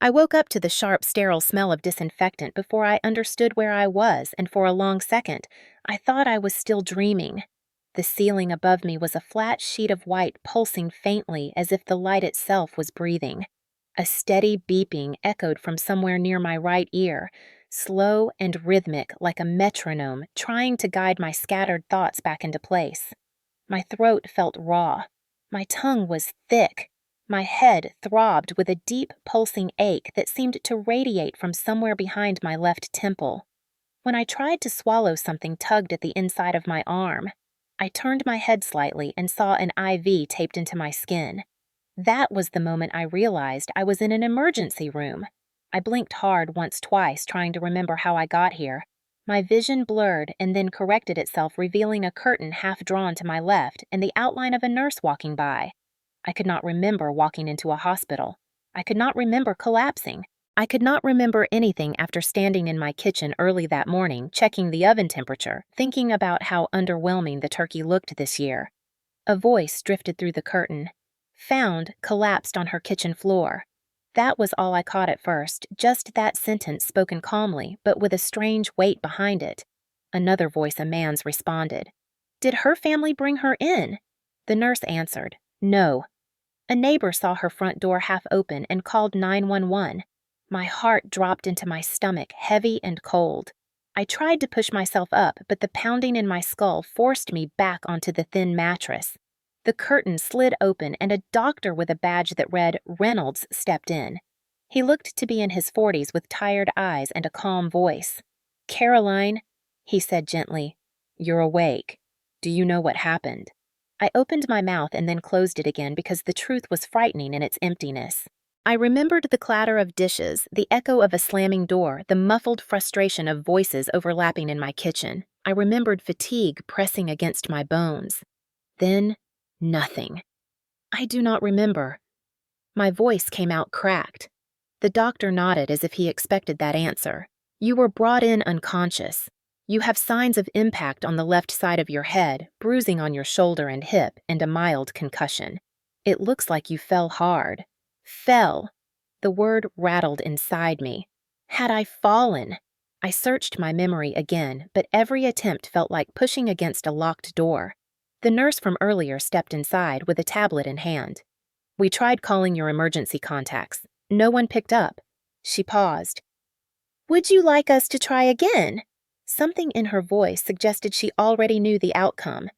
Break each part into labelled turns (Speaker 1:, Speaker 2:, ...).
Speaker 1: I woke up to the sharp, sterile smell of disinfectant before I understood where I was, and for a long second, I thought I was still dreaming. The ceiling above me was a flat sheet of white pulsing faintly as if the light itself was breathing. A steady beeping echoed from somewhere near my right ear, slow and rhythmic like a metronome trying to guide my scattered thoughts back into place. My throat felt raw. My tongue was thick. My head throbbed with a deep, pulsing ache that seemed to radiate from somewhere behind my left temple. When I tried to swallow, something tugged at the inside of my arm. I turned my head slightly and saw an IV taped into my skin. That was the moment I realized I was in an emergency room. I blinked hard twice, trying to remember how I got here. My vision blurred and then corrected itself, revealing a curtain half drawn to my left and the outline of a nurse walking by. I could not remember walking into a hospital. I could not remember collapsing. I could not remember anything after standing in my kitchen early that morning, checking the oven temperature, thinking about how underwhelming the turkey looked this year. A voice drifted through the curtain. Found collapsed on her kitchen floor. That was all I caught at first, just that sentence spoken calmly, but with a strange weight behind it. Another voice, a man's, responded. Did her family bring her in? The nurse answered, no. A neighbor saw her front door half open and called 911. My heart dropped into my stomach, heavy and cold. I tried to push myself up, but the pounding in my skull forced me back onto the thin mattress. The curtain slid open and a doctor with a badge that read Reynolds stepped in. He looked to be in his 40s with tired eyes and a calm voice. Caroline, he said gently, you're awake. Do you know what happened? I opened my mouth and then closed it again because the truth was frightening in its emptiness. I remembered the clatter of dishes, the echo of a slamming door, the muffled frustration of voices overlapping in my kitchen. I remembered fatigue pressing against my bones. Then, nothing. I do not remember. My voice came out cracked. The doctor nodded as if he expected that answer. You were brought in unconscious. You have signs of impact on the left side of your head, bruising on your shoulder and hip, and a mild concussion. It looks like you fell hard. Fell. The word rattled inside me. Had I fallen? I searched my memory again, but every attempt felt like pushing against a locked door. The nurse from earlier stepped inside with a tablet in hand. We tried calling your emergency contacts. No one picked up. She paused. Would you like us to try again? Something in her voice suggested she already knew the outcome.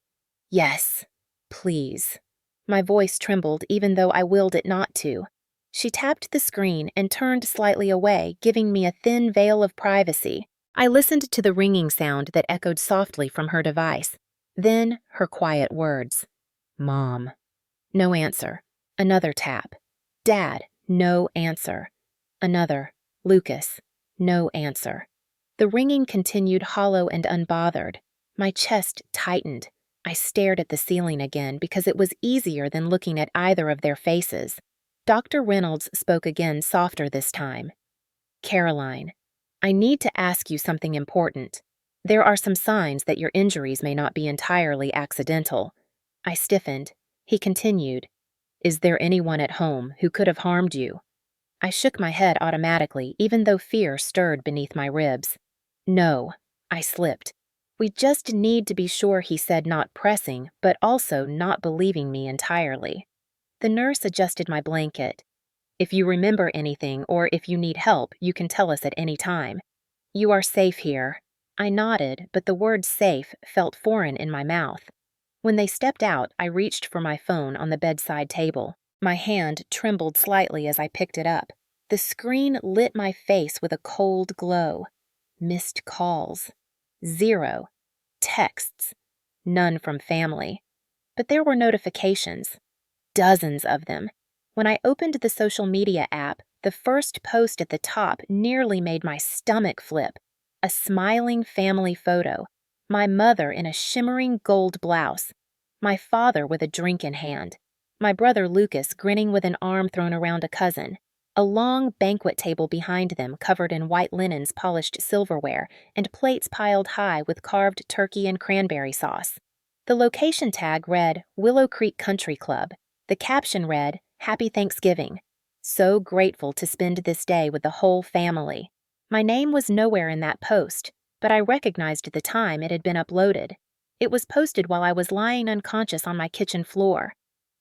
Speaker 1: Yes, please. My voice trembled even though I willed it not to. She tapped the screen and turned slightly away, giving me a thin veil of privacy. I listened to the ringing sound that echoed softly from her device. Then her quiet words. Mom. No answer. Another tap. Dad. No answer. Another. Lucas. No answer. The ringing continued hollow and unbothered. My chest tightened. I stared at the ceiling again because it was easier than looking at either of their faces. Dr. Reynolds spoke again, softer this time. Caroline, I need to ask you something important. There are some signs that your injuries may not be entirely accidental. I stiffened. He continued, Is there anyone at home who could have harmed you? I shook my head automatically, even though fear stirred beneath my ribs. No, I slipped. We just need to be sure, he said, not pressing, but also not believing me entirely. The nurse adjusted my blanket. If you remember anything or if you need help, you can tell us at any time. You are safe here. I nodded, but the word safe felt foreign in my mouth. When they stepped out, I reached for my phone on the bedside table. My hand trembled slightly as I picked it up. The screen lit my face with a cold glow. Missed calls. 0. Texts. None from family. But there were notifications. Dozens of them. When I opened the social media app, the first post at the top nearly made my stomach flip. A smiling family photo. My mother in a shimmering gold blouse. My father with a drink in hand. My brother Lucas grinning with an arm thrown around a cousin. A long banquet table behind them covered in white linens, polished silverware, and plates piled high with carved turkey and cranberry sauce. The location tag read Willow Creek Country Club. The caption read, Happy Thanksgiving. So grateful to spend this day with the whole family. My name was nowhere in that post, but I recognized the time it had been uploaded. It was posted while I was lying unconscious on my kitchen floor.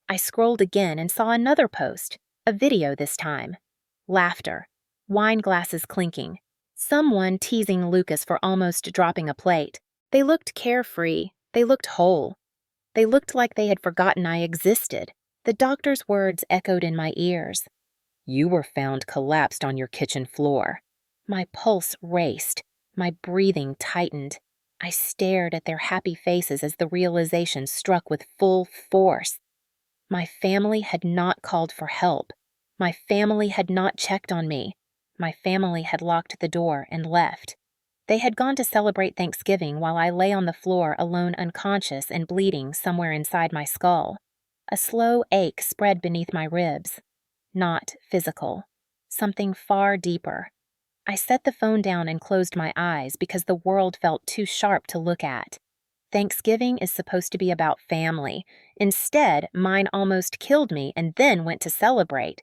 Speaker 1: I scrolled again and saw another post, a video this time. Laughter, wine glasses clinking, someone teasing Lucas for almost dropping a plate. They looked carefree, they looked whole. They looked like they had forgotten I existed. The doctor's words echoed in my ears. You were found collapsed on your kitchen floor. My pulse raced. My breathing tightened. I stared at their happy faces as the realization struck with full force. My family had not called for help. My family had not checked on me. My family had locked the door and left. They had gone to celebrate Thanksgiving while I lay on the floor alone, unconscious and bleeding somewhere inside my skull. A slow ache spread beneath my ribs. Not physical. Something far deeper. I set the phone down and closed my eyes because the world felt too sharp to look at. Thanksgiving is supposed to be about family. Instead, mine almost killed me and then went to celebrate.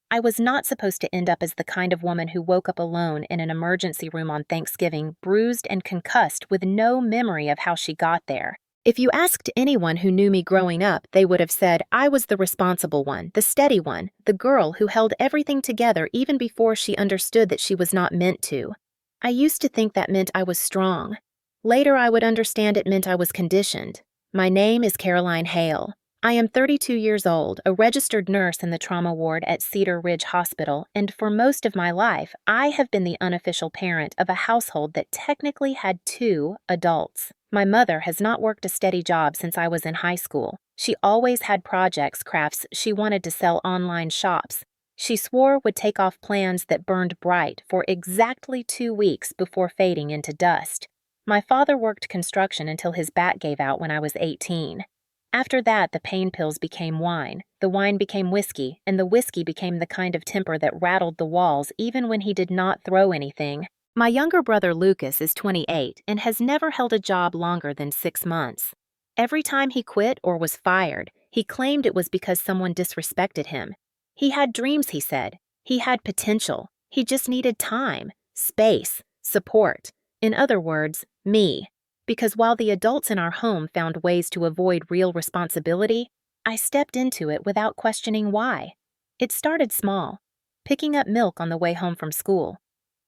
Speaker 1: I was not supposed to end up as the kind of woman who woke up alone in an emergency room on Thanksgiving, bruised and concussed with no memory of how she got there. If you asked anyone who knew me growing up, they would have said I was the responsible one, the steady one, the girl who held everything together even before she understood that she was not meant to. I used to think that meant I was strong. Later, I would understand it meant I was conditioned. My name is Caroline Hale. I am 32 years old, a registered nurse in the trauma ward at Cedar Ridge Hospital, and for most of my life, I have been the unofficial parent of a household that technically had 2 adults. My mother has not worked a steady job since I was in high school. She always had projects, crafts she wanted to sell online shops. She swore would take off plans that burned bright for exactly 2 weeks before fading into dust. My father worked construction until his back gave out when I was 18. After that, the pain pills became wine, the wine became whiskey, and the whiskey became the kind of temper that rattled the walls even when he did not throw anything. My younger brother Lucas is 28 and has never held a job longer than 6 months. Every time he quit or was fired, he claimed it was because someone disrespected him. He had dreams, he said. He had potential. He just needed time, space, support. In other words, me. Because while the adults in our home found ways to avoid real responsibility, I stepped into it without questioning why. It started small, picking up milk on the way home from school,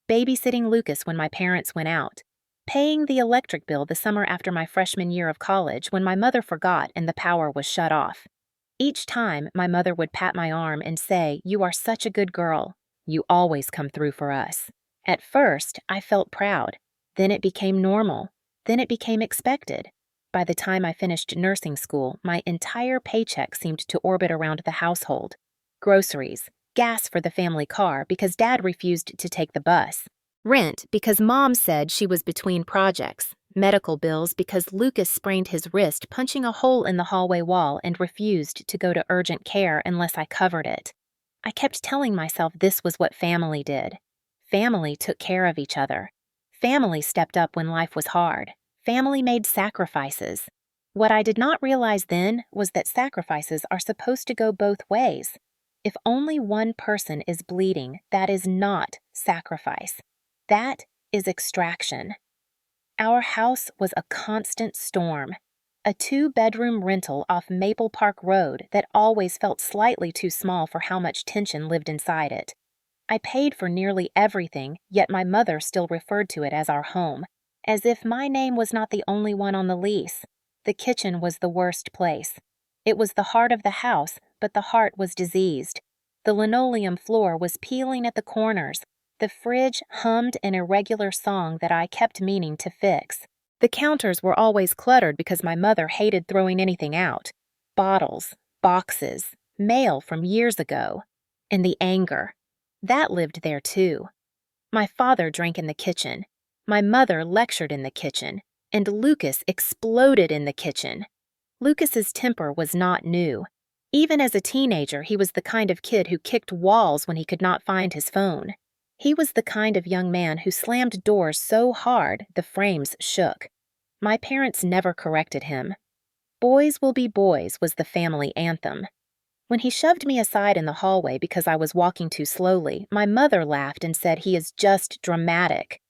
Speaker 1: babysitting Lucas when my parents went out, paying the electric bill the summer after my freshman year of college when my mother forgot and the power was shut off. Each time, my mother would pat my arm and say, "You are such a good girl. You always come through for us." At first, I felt proud. Then it became normal. Then it became expected. By the time I finished nursing school, my entire paycheck seemed to orbit around the household. Groceries, gas for the family car because Dad refused to take the bus, rent because Mom said she was between projects, medical bills because Lucas sprained his wrist punching a hole in the hallway wall and refused to go to urgent care unless I covered it. I kept telling myself this was what family did. Family took care of each other. Family stepped up when life was hard. Family made sacrifices. What I did not realize then was that sacrifices are supposed to go both ways. If only one person is bleeding, that is not sacrifice. That is extraction. Our house was a constant storm. A 2-bedroom rental off Maple Park Road that always felt slightly too small for how much tension lived inside it. I paid for nearly everything, yet my mother still referred to it as our home, as if my name was not the only one on the lease. The kitchen was the worst place. It was the heart of the house, but the heart was diseased. The linoleum floor was peeling at the corners. The fridge hummed an irregular song that I kept meaning to fix. The counters were always cluttered because my mother hated throwing anything out. Bottles, boxes, mail from years ago. And the anger. That lived there too. My father drank in the kitchen. My mother lectured in the kitchen. And Lucas exploded in the kitchen. Lucas's temper was not new. Even as a teenager, he was the kind of kid who kicked walls when he could not find his phone. He was the kind of young man who slammed doors so hard the frames shook. My parents never corrected him. Boys will be boys was the family anthem. When he shoved me aside in the hallway because I was walking too slowly, my mother laughed and said he is just dramatic.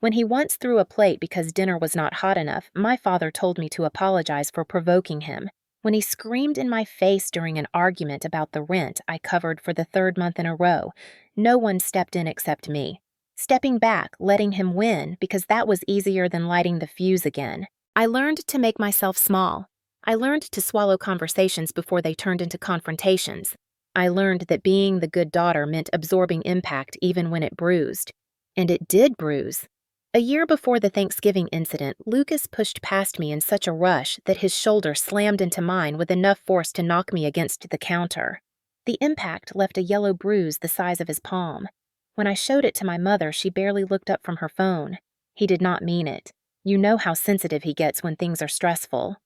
Speaker 1: When he once threw a plate because dinner was not hot enough, my father told me to apologize for provoking him. When he screamed in my face during an argument about the rent I covered for the third month in a row, no one stepped in except me. Stepping back, letting him win, because that was easier than lighting the fuse again. I learned to make myself small. I learned to swallow conversations before they turned into confrontations. I learned that being the good daughter meant absorbing impact even when it bruised. And it did bruise. A year before the Thanksgiving incident, Lucas pushed past me in such a rush that his shoulder slammed into mine with enough force to knock me against the counter. The impact left a yellow bruise the size of his palm. When I showed it to my mother, she barely looked up from her phone. He did not mean it. You know how sensitive he gets when things are stressful.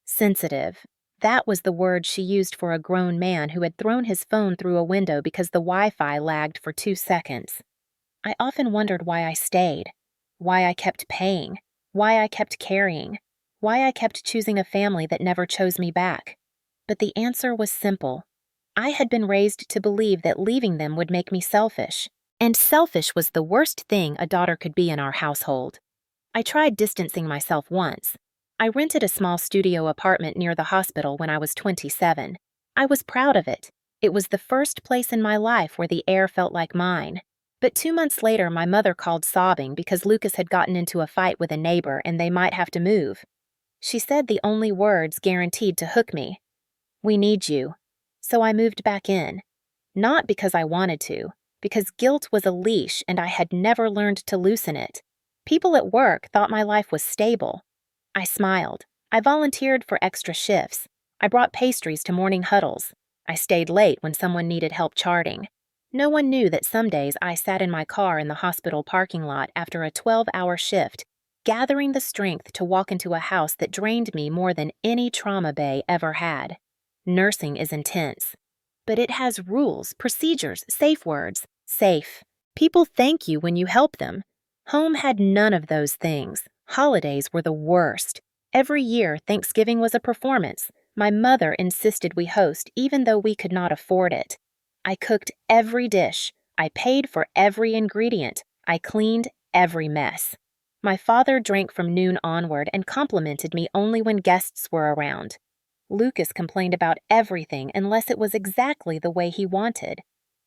Speaker 1: Sensitive. That was the word she used for a grown man who had thrown his phone through a window because the Wi-Fi lagged for 2 seconds. I often wondered why I stayed. Why I kept paying, why I kept carrying, why I kept choosing a family that never chose me back. But the answer was simple. I had been raised to believe that leaving them would make me selfish, and selfish was the worst thing a daughter could be in our household. I tried distancing myself once. I rented a small studio apartment near the hospital when I was 27. I was proud of it. It was the first place in my life where the air felt like mine. But 2 months later, my mother called sobbing because Lucas had gotten into a fight with a neighbor and they might have to move. She said the only words guaranteed to hook me. "We need you." So I moved back in. Not because I wanted to, because guilt was a leash and I had never learned to loosen it. People at work thought my life was stable. I smiled. I volunteered for extra shifts. I brought pastries to morning huddles. I stayed late when someone needed help charting. No one knew that some days I sat in my car in the hospital parking lot after a 12-hour shift, gathering the strength to walk into a house that drained me more than any trauma bay ever had. Nursing is intense. But it has rules, procedures, safe words. Safe. People thank you when you help them. Home had none of those things. Holidays were the worst. Every year, Thanksgiving was a performance. My mother insisted we host even though we could not afford it. I cooked every dish. I paid for every ingredient. I cleaned every mess. My father drank from noon onward and complimented me only when guests were around. Lucas complained about everything unless it was exactly the way he wanted.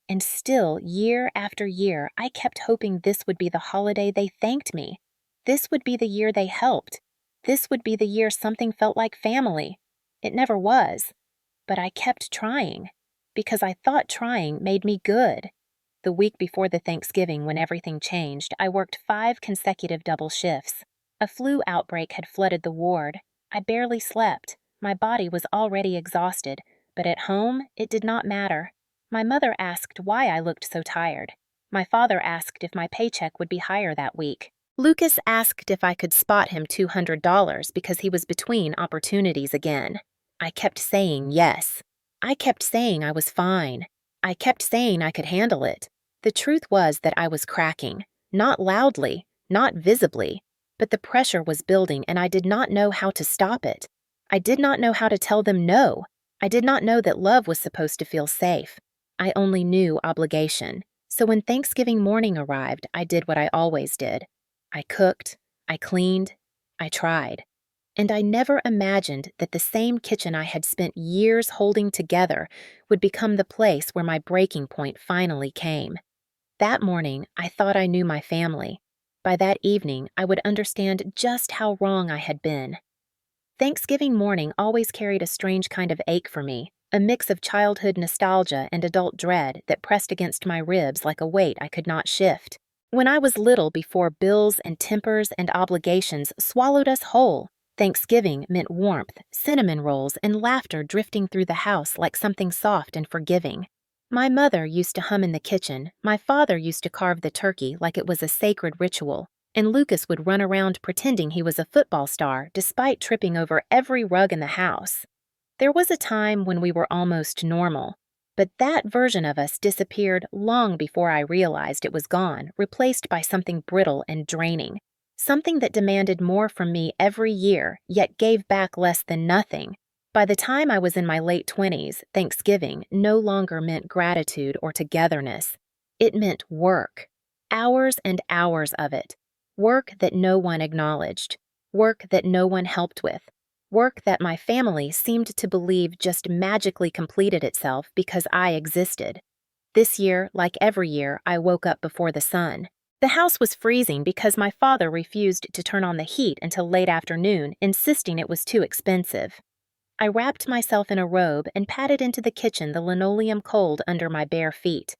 Speaker 1: And still, year after year, I kept hoping this would be the holiday they thanked me. This would be the year they helped. This would be the year something felt like family. It never was. But I kept trying. Because I thought trying made me good. The week before the Thanksgiving, when everything changed, I worked 5 consecutive double shifts. A flu outbreak had flooded the ward. I barely slept. My body was already exhausted, but at home, it did not matter. My mother asked why I looked so tired. My father asked if my paycheck would be higher that week. Lucas asked if I could spot him $200 because he was between opportunities again. I kept saying yes. I kept saying I was fine. I kept saying I could handle it. The truth was that I was cracking. Not loudly, not visibly, but the pressure was building and I did not know how to stop it. I did not know how to tell them no. I did not know that love was supposed to feel safe. I only knew obligation. So when Thanksgiving morning arrived, I did what I always did. I cooked, I cleaned, I tried. And I never imagined that the same kitchen I had spent years holding together would become the place where my breaking point finally came. That morning, I thought I knew my family. By that evening, I would understand just how wrong I had been. Thanksgiving morning always carried a strange kind of ache for me, a mix of childhood nostalgia and adult dread that pressed against my ribs like a weight I could not shift. When I was little, before bills and tempers and obligations swallowed us whole, Thanksgiving meant warmth, cinnamon rolls, and laughter drifting through the house like something soft and forgiving. My mother used to hum in the kitchen, my father used to carve the turkey like it was a sacred ritual, and Lucas would run around pretending he was a football star despite tripping over every rug in the house. There was a time when we were almost normal, but that version of us disappeared long before I realized it was gone, replaced by something brittle and draining. Something that demanded more from me every year, yet gave back less than nothing. By the time I was in my late 20s, Thanksgiving no longer meant gratitude or togetherness. It meant work. Hours and hours of it. Work that no one acknowledged. Work that no one helped with. Work that my family seemed to believe just magically completed itself because I existed. This year, like every year, I woke up before the sun. The house was freezing because my father refused to turn on the heat until late afternoon, insisting it was too expensive. I wrapped myself in a robe and padded into the kitchen, the linoleum cold under my bare feet.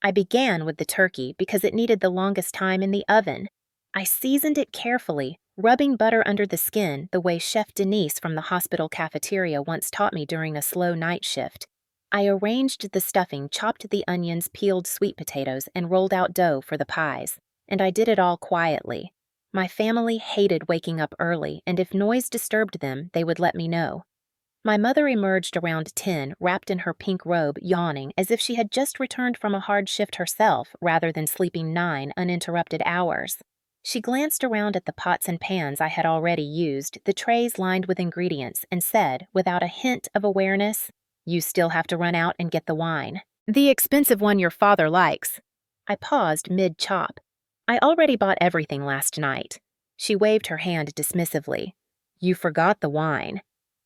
Speaker 1: I began with the turkey because it needed the longest time in the oven. I seasoned it carefully, rubbing butter under the skin the way Chef Denise from the hospital cafeteria once taught me during a slow night shift. I arranged the stuffing, chopped the onions, peeled sweet potatoes, and rolled out dough for the pies. And I did it all quietly. My family hated waking up early, and if noise disturbed them, they would let me know. My mother emerged around 10, wrapped in her pink robe, yawning as if she had just returned from a hard shift herself rather than sleeping 9 uninterrupted hours. She glanced around at the pots and pans I had already used, the trays lined with ingredients, and said, without a hint of awareness, "You still have to run out and get the wine. The expensive one your father likes." I paused mid-chop. "I already bought everything last night." She waved her hand dismissively. "You forgot the wine.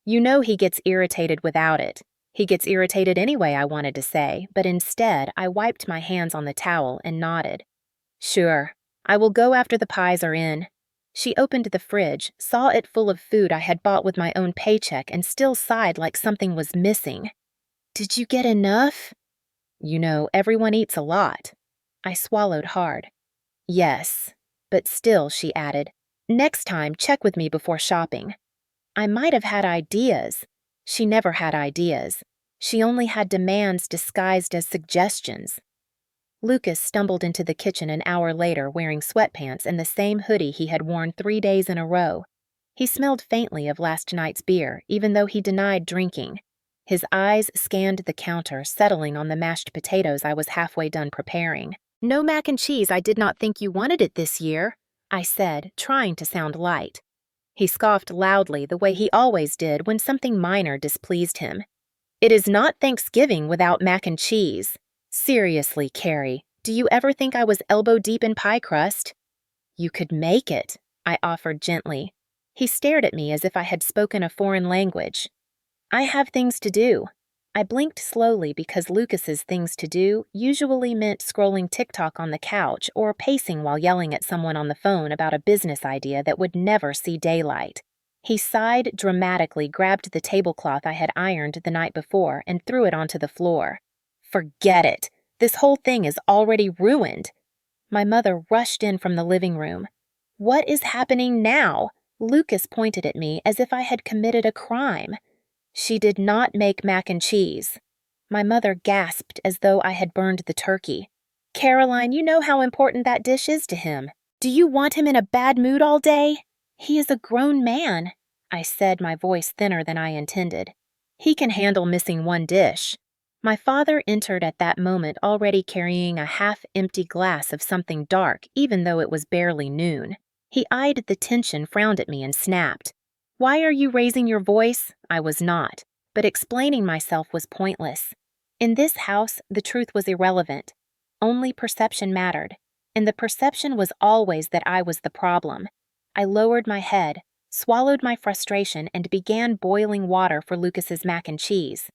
Speaker 1: You know he gets irritated without it. He gets irritated anyway," I wanted to say, but instead I wiped my hands on the towel and nodded. "Sure, I will go after the pies are in." She opened the fridge, saw it full of food I had bought with my own paycheck, and still sighed like something was missing. "Did you get enough?" "You know, everyone eats a lot." I swallowed hard. "Yes, but still," she added, "next time check with me before shopping." I might have had ideas. She never had ideas. She only had demands disguised as suggestions. Lucas stumbled into the kitchen an hour later wearing sweatpants and the same hoodie he had worn 3 days in a row. He smelled faintly of last night's beer, even though he denied drinking. His eyes scanned the counter, settling on the mashed potatoes I was halfway done preparing. "No mac and cheese. I did not think you wanted it this year," I said, trying to sound light. He scoffed loudly the way he always did when something minor displeased him. "It is not Thanksgiving without mac and cheese. Seriously, Carrie, do you ever think I was elbow deep in pie crust?" "You could make it," I offered gently. He stared at me as if I had spoken a foreign language. "I have things to do." I blinked slowly because Lucas's things to do usually meant scrolling TikTok on the couch or pacing while yelling at someone on the phone about a business idea that would never see daylight. He sighed dramatically, grabbed the tablecloth I had ironed the night before, and threw it onto the floor. "Forget it. This whole thing is already ruined." My mother rushed in from the living room. "What is happening now?" Lucas pointed at me as if I had committed a crime. "She did not make mac and cheese." My mother gasped as though I had burned the turkey. "Caroline, you know how important that dish is to him. Do you want him in a bad mood all day? He is a grown man," I said, my voice thinner than I intended. "He can handle missing one dish." My father entered at that moment already carrying a half-empty glass of something dark, even though it was barely noon. He eyed the tension, frowned at me, and snapped. "Why are you raising your voice?" I was not, but explaining myself was pointless. In this house, the truth was irrelevant. Only perception mattered, and the perception was always that I was the problem. I lowered my head, swallowed my frustration, and began boiling water for Lucas's mac and cheese.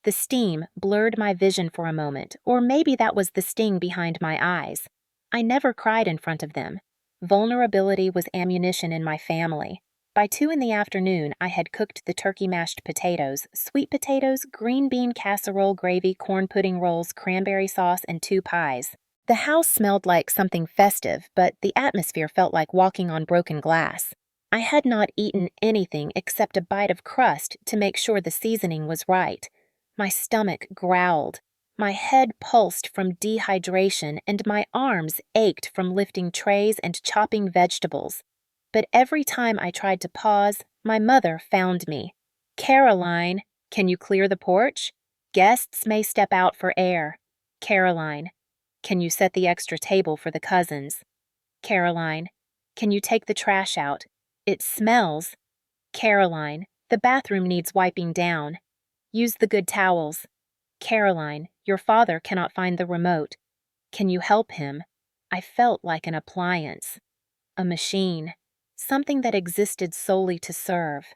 Speaker 1: The steam blurred my vision for a moment, or maybe that was the sting behind my eyes. I never cried in front of them. Vulnerability was ammunition in my family. By 2 in the afternoon, I had cooked the turkey mashed potatoes, sweet potatoes, green bean casserole gravy, corn pudding rolls, cranberry sauce, and 2 pies. The house smelled like something festive, but the atmosphere felt like walking on broken glass. I had not eaten anything except a bite of crust to make sure the seasoning was right. My stomach growled. My head pulsed from dehydration, and my arms ached from lifting trays and chopping vegetables. But every time I tried to pause, my mother found me. "Caroline, can you clear the porch? Guests may step out for air." "Caroline, can you set the extra table for the cousins?" "Caroline, can you take the trash out? It smells." "Caroline, the The bathroom needs wiping down. Use the good towels. Caroline, your father cannot find the remote. Can you help him? I felt like an appliance. A machine. Something that existed solely to serve.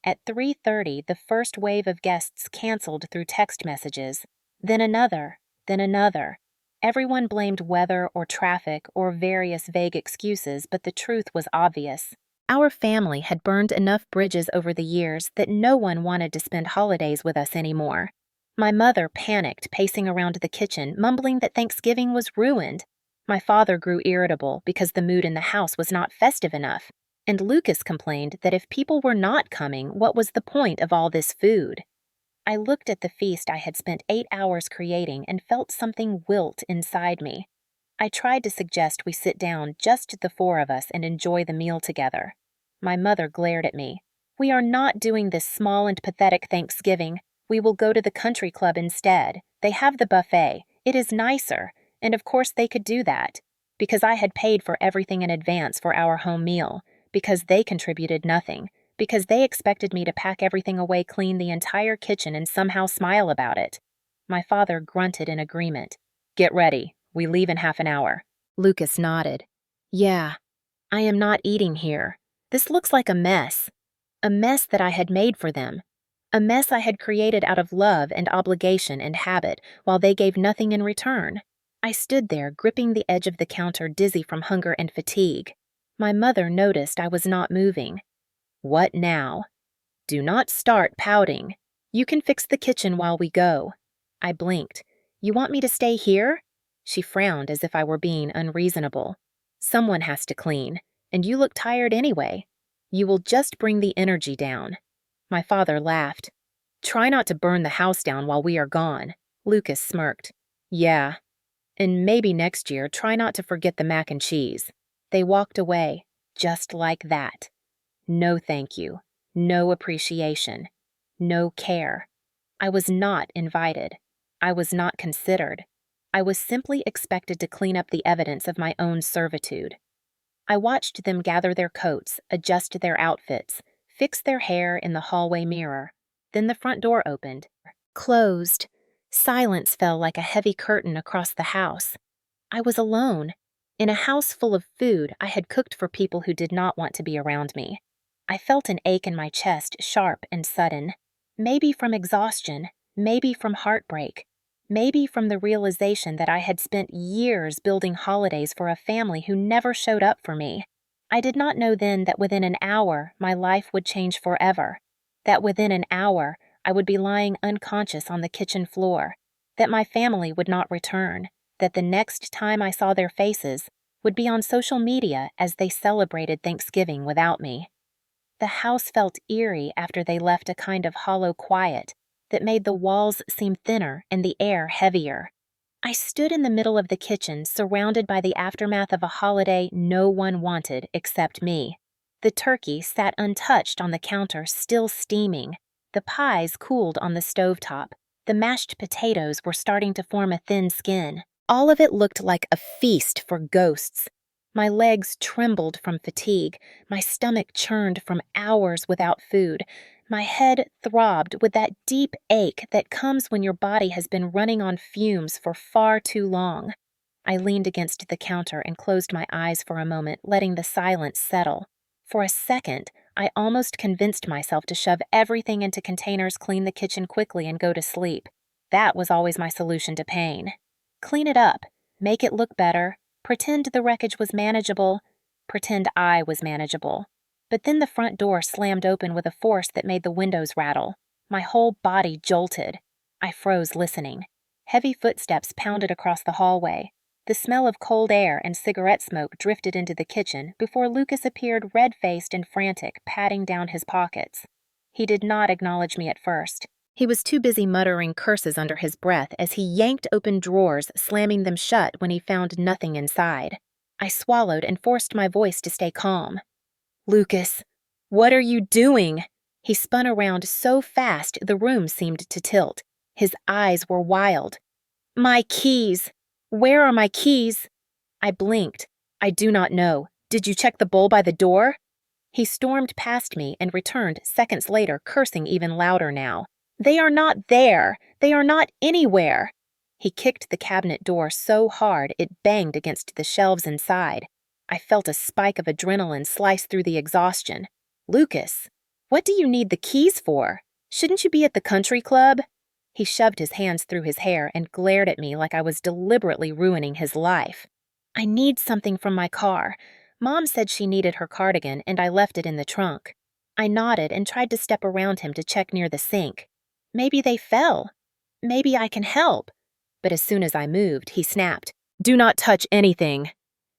Speaker 1: At 3:30, the first wave of guests canceled through text messages. Then another, then another. Everyone blamed weather or traffic or various vague excuses, but the truth was obvious. Our family had burned enough bridges over the years that no one wanted to spend holidays with us anymore. My mother panicked, pacing around the kitchen, mumbling that Thanksgiving was ruined. My father grew irritable because the mood in the house was not festive enough, and Lucas complained that if people were not coming, what was the point of all this food? I looked at the feast I had spent 8 hours creating and felt something wilt inside me. I tried to suggest we sit down, just the four of us, and enjoy the meal together. My mother glared at me. We are not doing this small and pathetic Thanksgiving. We will go to the country club instead. They have the buffet. It is nicer. And of course they could do that. Because I had paid for everything in advance for our home meal. Because they contributed nothing. Because they expected me to pack everything away, clean the entire kitchen, and somehow smile about it. My father grunted in agreement. Get ready. We leave in half an hour. Lucas nodded. Yeah, I am not eating here. This looks like a mess. A mess that I had made for them. A mess I had created out of love and obligation and habit, while they gave nothing in return. I stood there, gripping the edge of the counter, dizzy from hunger and fatigue. My mother noticed I was not moving. What now? Do not start pouting. You can fix the kitchen while we go. I blinked. You want me to stay here? She frowned as if I were being unreasonable. Someone has to clean, and you look tired anyway. You will just bring the energy down. My father laughed. Try not to burn the house down while we are gone. Lucas smirked. Yeah. And maybe next year try not to forget the mac and cheese. They walked away, just like that. No thank you. No appreciation. No care. I was not invited. I was not considered. I was simply expected to clean up the evidence of my own servitude. I watched them gather their coats, adjust their outfits, fix their hair in the hallway mirror. Then the front door opened. Closed. Silence fell like a heavy curtain across the house. I was alone. In a house full of food I had cooked for people who did not want to be around me. I felt an ache in my chest, sharp and sudden. Maybe from exhaustion, maybe from heartbreak, maybe from the realization that I had spent years building holidays for a family who never showed up for me. I did not know then that within an hour my life would change forever, that within an hour I would be lying unconscious on the kitchen floor, that my family would not return, that the next time I saw their faces would be on social media as they celebrated Thanksgiving without me. The house felt eerie after they left, a kind of hollow quiet that made the walls seem thinner and the air heavier. I stood in the middle of the kitchen, surrounded by the aftermath of a holiday no one wanted except me. The turkey sat untouched on the counter, still steaming. The pies cooled on the stovetop. The mashed potatoes were starting to form a thin skin. All of it looked like a feast for ghosts. My legs trembled from fatigue. My stomach churned from hours without food. My head throbbed with that deep ache that comes when your body has been running on fumes for far too long. I leaned against the counter and closed my eyes for a moment, letting the silence settle. For a second, I almost convinced myself to shove everything into containers, clean the kitchen quickly, and go to sleep. That was always my solution to pain. Clean it up, make it look better, pretend the wreckage was manageable, pretend I was manageable. But then the front door slammed open with a force that made the windows rattle. My whole body jolted. I froze, listening. Heavy footsteps pounded across the hallway. The smell of cold air and cigarette smoke drifted into the kitchen before Lucas appeared, red-faced and frantic, patting down his pockets. He did not acknowledge me at first. He was too busy muttering curses under his breath as he yanked open drawers, slamming them shut when he found nothing inside. I swallowed and forced my voice to stay calm. Lucas, what are you doing? He spun around so fast the room seemed to tilt. His eyes were wild. My keys! Where are my keys? I blinked. I do not know. Did you check the bowl by the door? He stormed past me and returned seconds later, cursing even louder now. They are not there! They are not anywhere! He kicked the cabinet door so hard it banged against the shelves inside. I felt a spike of adrenaline slice through the exhaustion. Lucas, what do you need the keys for? Shouldn't you be at the country club? He shoved his hands through his hair and glared at me like I was deliberately ruining his life. I need something from my car. Mom said she needed her cardigan and I left it in the trunk. I nodded and tried to step around him to check near the sink. Maybe they fell. Maybe I can help. But as soon as I moved, he snapped, "Do not touch anything."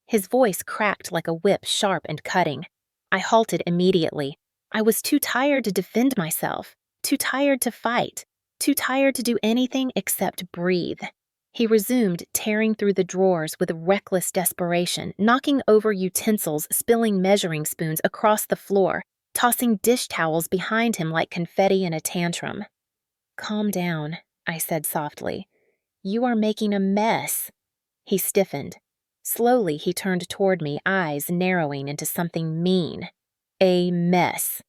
Speaker 1: His voice cracked like a whip, sharp and cutting. I halted immediately. I was too tired to defend myself, too tired to fight, too tired to do anything except breathe. He resumed tearing through the drawers with reckless desperation, knocking over utensils, spilling measuring spoons across the floor, tossing dish towels behind him like confetti in a tantrum. "Calm down," I said softly. "You are making a mess." He stiffened. Slowly, he turned toward me, eyes narrowing into something mean. A mess.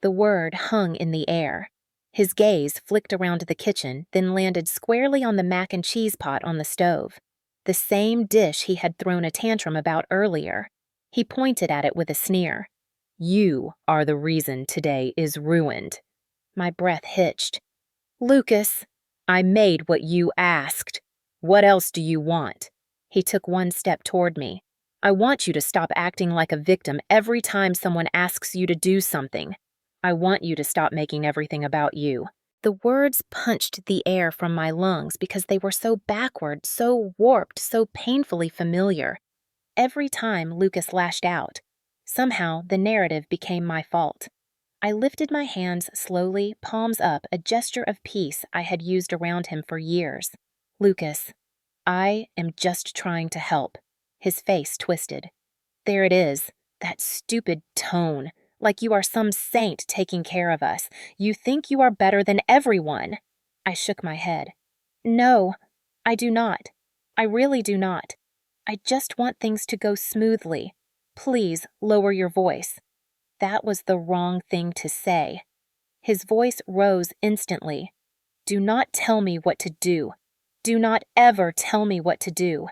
Speaker 1: The word hung in the air. His gaze flicked around the kitchen, then landed squarely on the mac and cheese pot on the stove. The same dish he had thrown a tantrum about earlier. He pointed at it with a sneer. "You are the reason today is ruined." My breath hitched. "Lucas, I made what you asked. What else do you want?" He took one step toward me. "I want you to stop acting like a victim every time someone asks you to do something. I want you to stop making everything about you." The words punched the air from my lungs because they were so backward, so warped, so painfully familiar. Every time Lucas lashed out, somehow the narrative became my fault. I lifted my hands slowly, palms up, a gesture of peace I had used around him for years. "Lucas, I am just trying to help." His face twisted. "There it is, that stupid tone, like you are some saint taking care of us. You think you are better than everyone." I shook my head. "No, I do not. I really do not. I just want things to go smoothly. Please lower your voice." That was the wrong thing to say. His voice rose instantly. "Do not tell me what to do. Do not ever tell me what to do."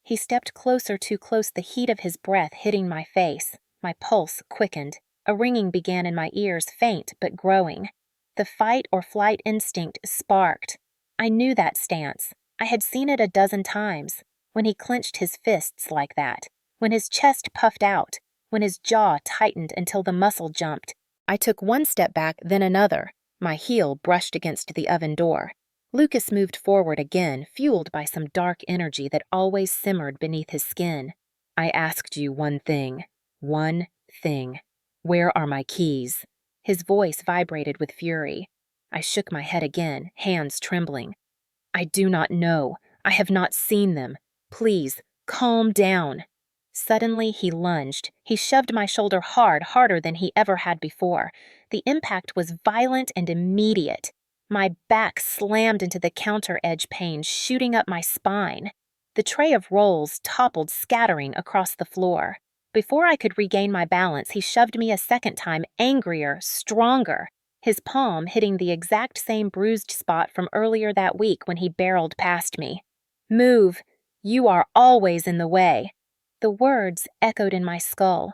Speaker 1: He stepped closer, too close, the heat of his breath hitting my face. My pulse quickened. A ringing began in my ears, faint but growing. The fight or flight instinct sparked. I knew that stance. I had seen it a dozen times. When he clenched his fists like that. When his chest puffed out. When his jaw tightened until the muscle jumped. I took one step back, then another. My heel brushed against the oven door. Lucas moved forward again, fueled by some dark energy that always simmered beneath his skin. "I asked you one thing. One thing. Where are my keys?" His voice vibrated with fury. I shook my head again, hands trembling. "I do not know. I have not seen them. Please, calm down." Suddenly, he lunged. He shoved my shoulder hard, harder than he ever had before. The impact was violent and immediate. My back slammed into the counter edge pane, shooting up my spine. The tray of rolls toppled, scattering across the floor. Before I could regain my balance, he shoved me a second time, angrier, stronger, his palm hitting the exact same bruised spot from earlier that week when he barreled past me. "Move! You are always in the way." The words echoed in my skull.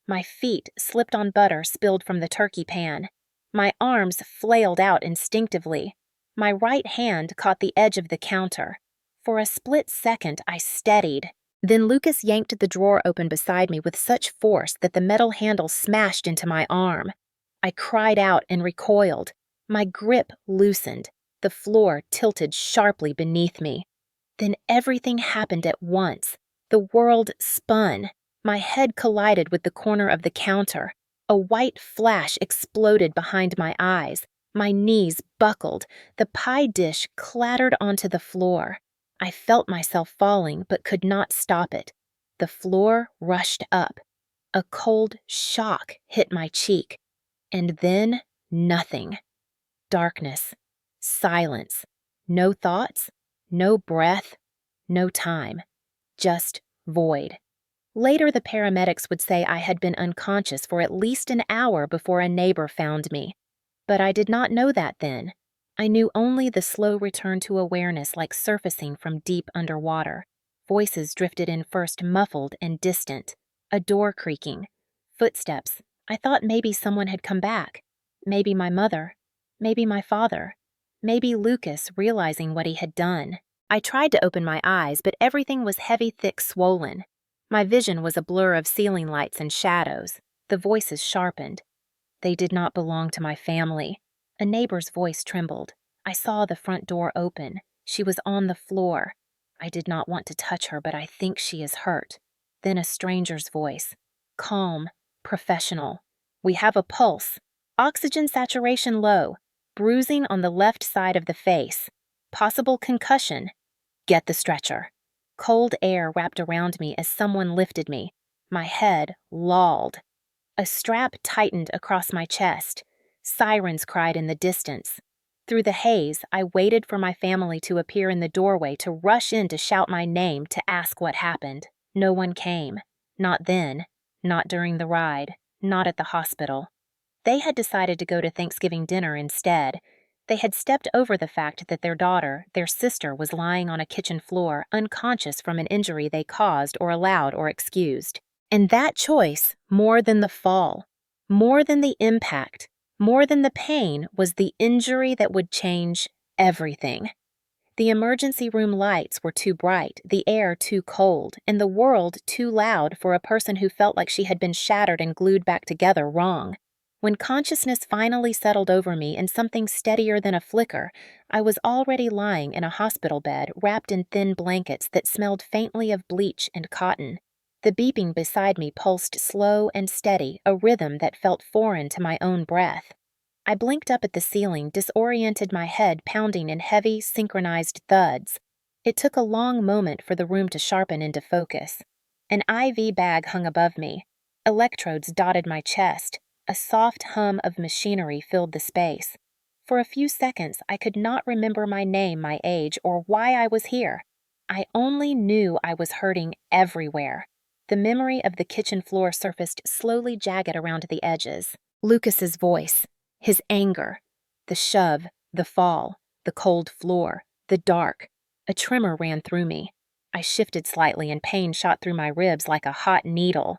Speaker 1: My feet slipped on butter spilled from the turkey pan. My arms flailed out instinctively. My right hand caught the edge of the counter. For a split second, I steadied. Then Lucas yanked the drawer open beside me with such force that the metal handle smashed into my arm. I cried out and recoiled. My grip loosened. The floor tilted sharply beneath me. Then everything happened at once. The world spun. My head collided with the corner of the counter. A white flash exploded behind my eyes. My knees buckled. The pie dish clattered onto the floor. I felt myself falling but could not stop it. The floor rushed up. A cold shock hit my cheek. And then nothing. Darkness. Silence. No thoughts. No breath. No time. Just void. Later, the paramedics would say I had been unconscious for at least an hour before a neighbor found me. But I did not know that then. I knew only the slow return to awareness like surfacing from deep underwater. Voices drifted in first muffled and distant. A door creaking. Footsteps. I thought maybe someone had come back. Maybe my mother. Maybe my father. Maybe Lucas realizing what he had done. I tried to open my eyes, but everything was heavy, thick, swollen. My vision was a blur of ceiling lights and shadows. The voices sharpened. They did not belong to my family. A neighbor's voice trembled. I saw the front door open. She was on the floor. I did not want to touch her, but I think she is hurt. Then a stranger's voice. Calm, professional. We have a pulse. Oxygen saturation low. Bruising on the left side of the face. Possible concussion. Get the stretcher. Cold air wrapped around me as someone lifted me. My head lolled. A strap tightened across my chest. Sirens cried in the distance. Through the haze, I waited for my family to appear in the doorway to rush in to shout my name to ask what happened. No one came. Not then. Not during the ride. Not at the hospital. They had decided to go to Thanksgiving dinner instead. They had stepped over the fact that their daughter, their sister, was lying on a kitchen floor, unconscious from an injury they caused or allowed or excused. And that choice, more than the fall, more than the impact, more than the pain, was the injury that would change everything. The emergency room lights were too bright, the air too cold, and the world too loud for a person who felt like she had been shattered and glued back together wrong. When consciousness finally settled over me in something steadier than a flicker, I was already lying in a hospital bed wrapped in thin blankets that smelled faintly of bleach and cotton. The beeping beside me pulsed slow and steady, a rhythm that felt foreign to my own breath. I blinked up at the ceiling, disoriented, my head pounding in heavy, synchronized thuds. It took a long moment for the room to sharpen into focus. An IV bag hung above me. Electrodes dotted my chest. A soft hum of machinery filled the space. For a few seconds, I could not remember my name, my age, or why I was here. I only knew I was hurting everywhere. The memory of the kitchen floor surfaced slowly jagged around the edges. Lucas's voice, his anger, the shove, the fall, the cold floor, the dark. A tremor ran through me. I shifted slightly and pain shot through my ribs like a hot needle.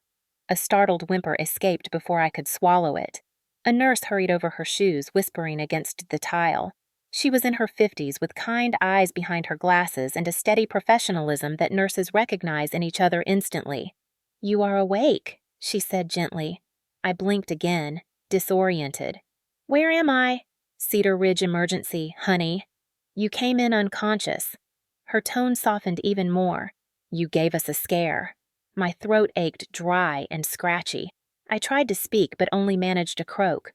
Speaker 1: A startled whimper escaped before I could swallow it. A nurse hurried over her shoes, whispering against the tile. She was in her 50s, with kind eyes behind her glasses and a steady professionalism that nurses recognize in each other instantly. "You are awake," she said gently. I blinked again, disoriented. "Where am I?" "Cedar Ridge Emergency, honey. You came in unconscious." Her tone softened even more. "You gave us a scare." My throat ached dry and scratchy. I tried to speak, but only managed a croak.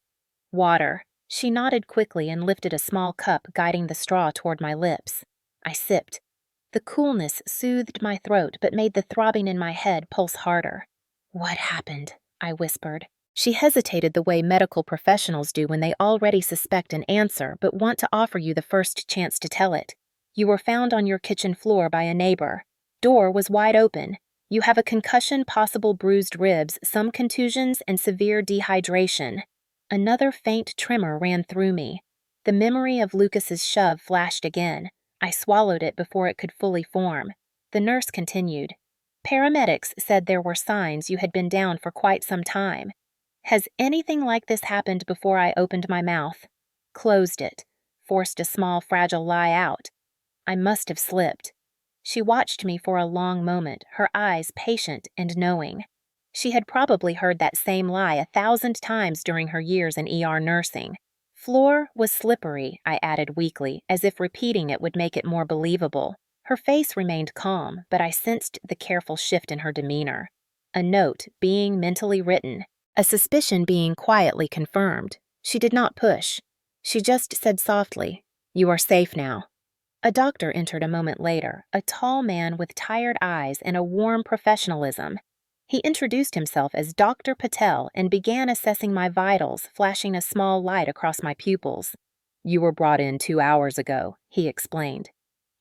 Speaker 1: "Water." She nodded quickly and lifted a small cup, guiding the straw toward my lips. I sipped. The coolness soothed my throat, but made the throbbing in my head pulse harder. "What happened?" I whispered. She hesitated the way medical professionals do when they already suspect an answer but want to offer you the first chance to tell it. "You were found on your kitchen floor by a neighbor. Door was wide open. You have a concussion, possible bruised ribs, some contusions, and severe dehydration." Another faint tremor ran through me. The memory of Lucas's shove flashed again. I swallowed it before it could fully form. The nurse continued. "Paramedics said there were signs you had been down for quite some time. Has anything like this happened before?" I opened my mouth. Closed it. Forced a small, fragile lie out. I must have slipped. She watched me for a long moment, her eyes patient and knowing. She had probably heard that same lie 1,000 times during her years in ER nursing. "Floor was slippery," I added weakly, as if repeating it would make it more believable. Her face remained calm, but I sensed the careful shift in her demeanor. A note being mentally written, a suspicion being quietly confirmed. She did not push. She just said softly, "You are safe now." A doctor entered a moment later, a tall man with tired eyes and a warm professionalism. He introduced himself as Dr. Patel and began assessing my vitals, flashing a small light across my pupils. "You were brought in 2 hours ago," he explained.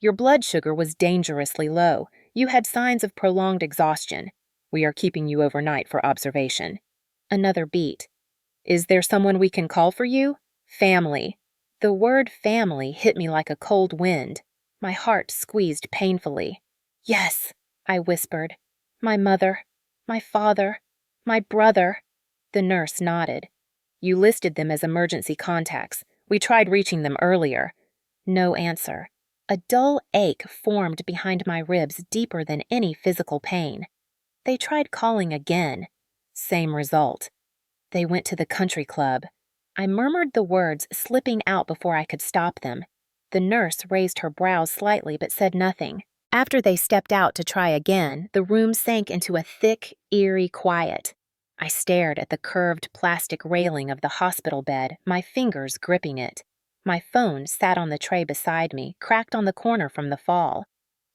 Speaker 1: "Your blood sugar was dangerously low. You had signs of prolonged exhaustion. We are keeping you overnight for observation. Another beat. Is there someone we can call for you? Family. The word family hit me like a cold wind. My heart squeezed painfully. Yes, I whispered. My mother, my father, my brother. The nurse nodded. You listed them as emergency contacts. We tried reaching them earlier. No answer. A dull ache formed behind my ribs deeper than any physical pain. They tried calling again. Same result. They went to the country club. I murmured the words, slipping out before I could stop them. The nurse raised her brows slightly but said nothing. After they stepped out to try again, the room sank into a thick, eerie quiet. I stared at the curved plastic railing of the hospital bed, my fingers gripping it. My phone sat on the tray beside me, cracked on the corner from the fall.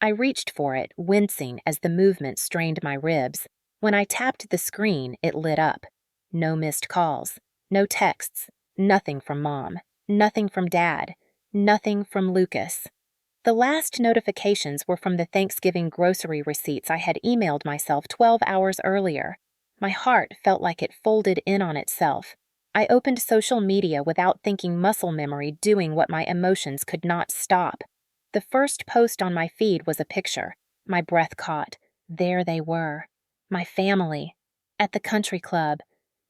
Speaker 1: I reached for it, wincing as the movement strained my ribs. When I tapped the screen, it lit up. No missed calls, no texts, nothing from Mom, nothing from Dad, nothing from Lucas. The last notifications were from the Thanksgiving grocery receipts I had emailed myself 12 hours earlier. My heart felt like it folded in on itself. I opened social media without thinking muscle memory doing what my emotions could not stop. The first post on my feed was a picture. My breath caught. There they were. My family. At the country club.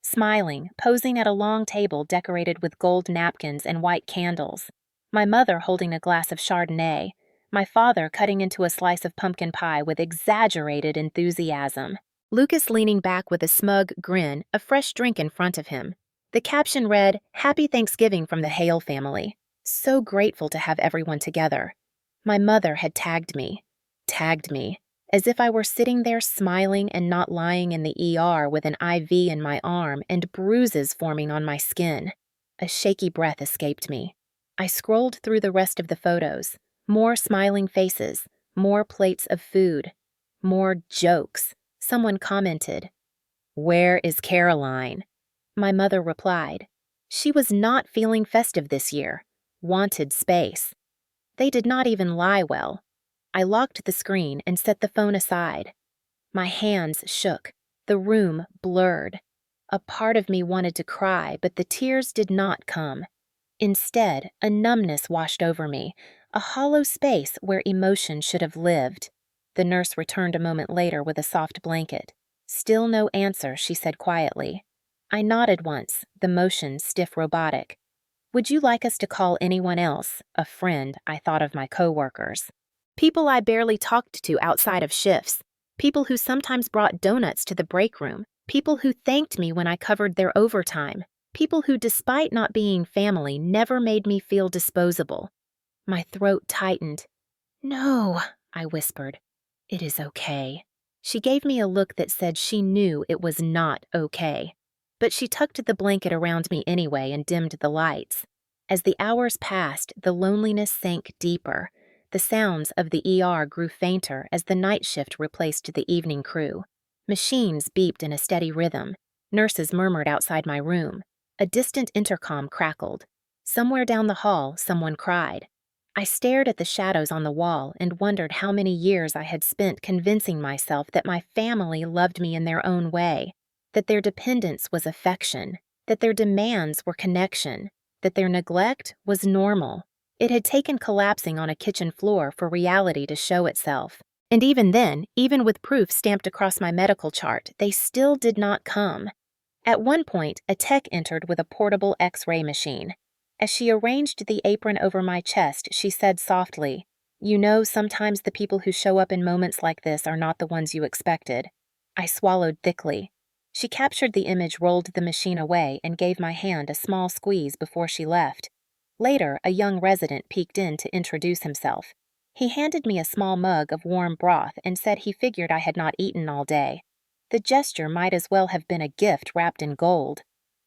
Speaker 1: Smiling, posing at a long table decorated with gold napkins and white candles. My mother holding a glass of Chardonnay. My father cutting into a slice of pumpkin pie with exaggerated enthusiasm. Lucas leaning back with a smug grin, a fresh drink in front of him. The caption read, "Happy Thanksgiving from the Hale family. So grateful to have everyone together." My mother had tagged me, as if I were sitting there smiling and not lying in the ER with an IV in my arm and bruises forming on my skin. A shaky breath escaped me. I scrolled through the rest of the photos. More smiling faces, more plates of food, more jokes. Someone commented, "Where is Caroline?" My mother replied. She was not feeling festive this year. Wanted space. They did not even lie well. I locked the screen and set the phone aside. My hands shook. The room blurred. A part of me wanted to cry, but the tears did not come. Instead, a numbness washed over me, a hollow space where emotion should have lived. The nurse returned a moment later with a soft blanket. Still no answer, she said quietly. I nodded once, the motion stiff robotic. Would you like us to call anyone else? A friend, I thought of my coworkers. People I barely talked to outside of shifts. People who sometimes brought donuts to the break room. People who thanked me when I covered their overtime. People who, despite not being family, never made me feel disposable. My throat tightened. No, I whispered. It is okay. She gave me a look that said she knew it was not okay. But she tucked the blanket around me anyway and dimmed the lights. As the hours passed, the loneliness sank deeper. The sounds of the ER grew fainter as the night shift replaced the evening crew. Machines beeped in a steady rhythm. Nurses murmured outside my room. A distant intercom crackled. Somewhere down the hall, someone cried. I stared at the shadows on the wall and wondered how many years I had spent convincing myself that my family loved me in their own way, that their dependence was affection, that their demands were connection, that their neglect was normal. It had taken collapsing on a kitchen floor for reality to show itself. And even then, even with proof stamped across my medical chart, they still did not come. At one point, a tech entered with a portable X-ray machine. As she arranged the apron over my chest, she said softly, "You know, sometimes the people who show up in moments like this are not the ones you expected." I swallowed thickly. She captured the image, rolled the machine away, and gave my hand a small squeeze before she left. Later, a young resident peeked in to introduce himself. He handed me a small mug of warm broth and said he figured I had not eaten all day. The gesture might as well have been a gift wrapped in gold.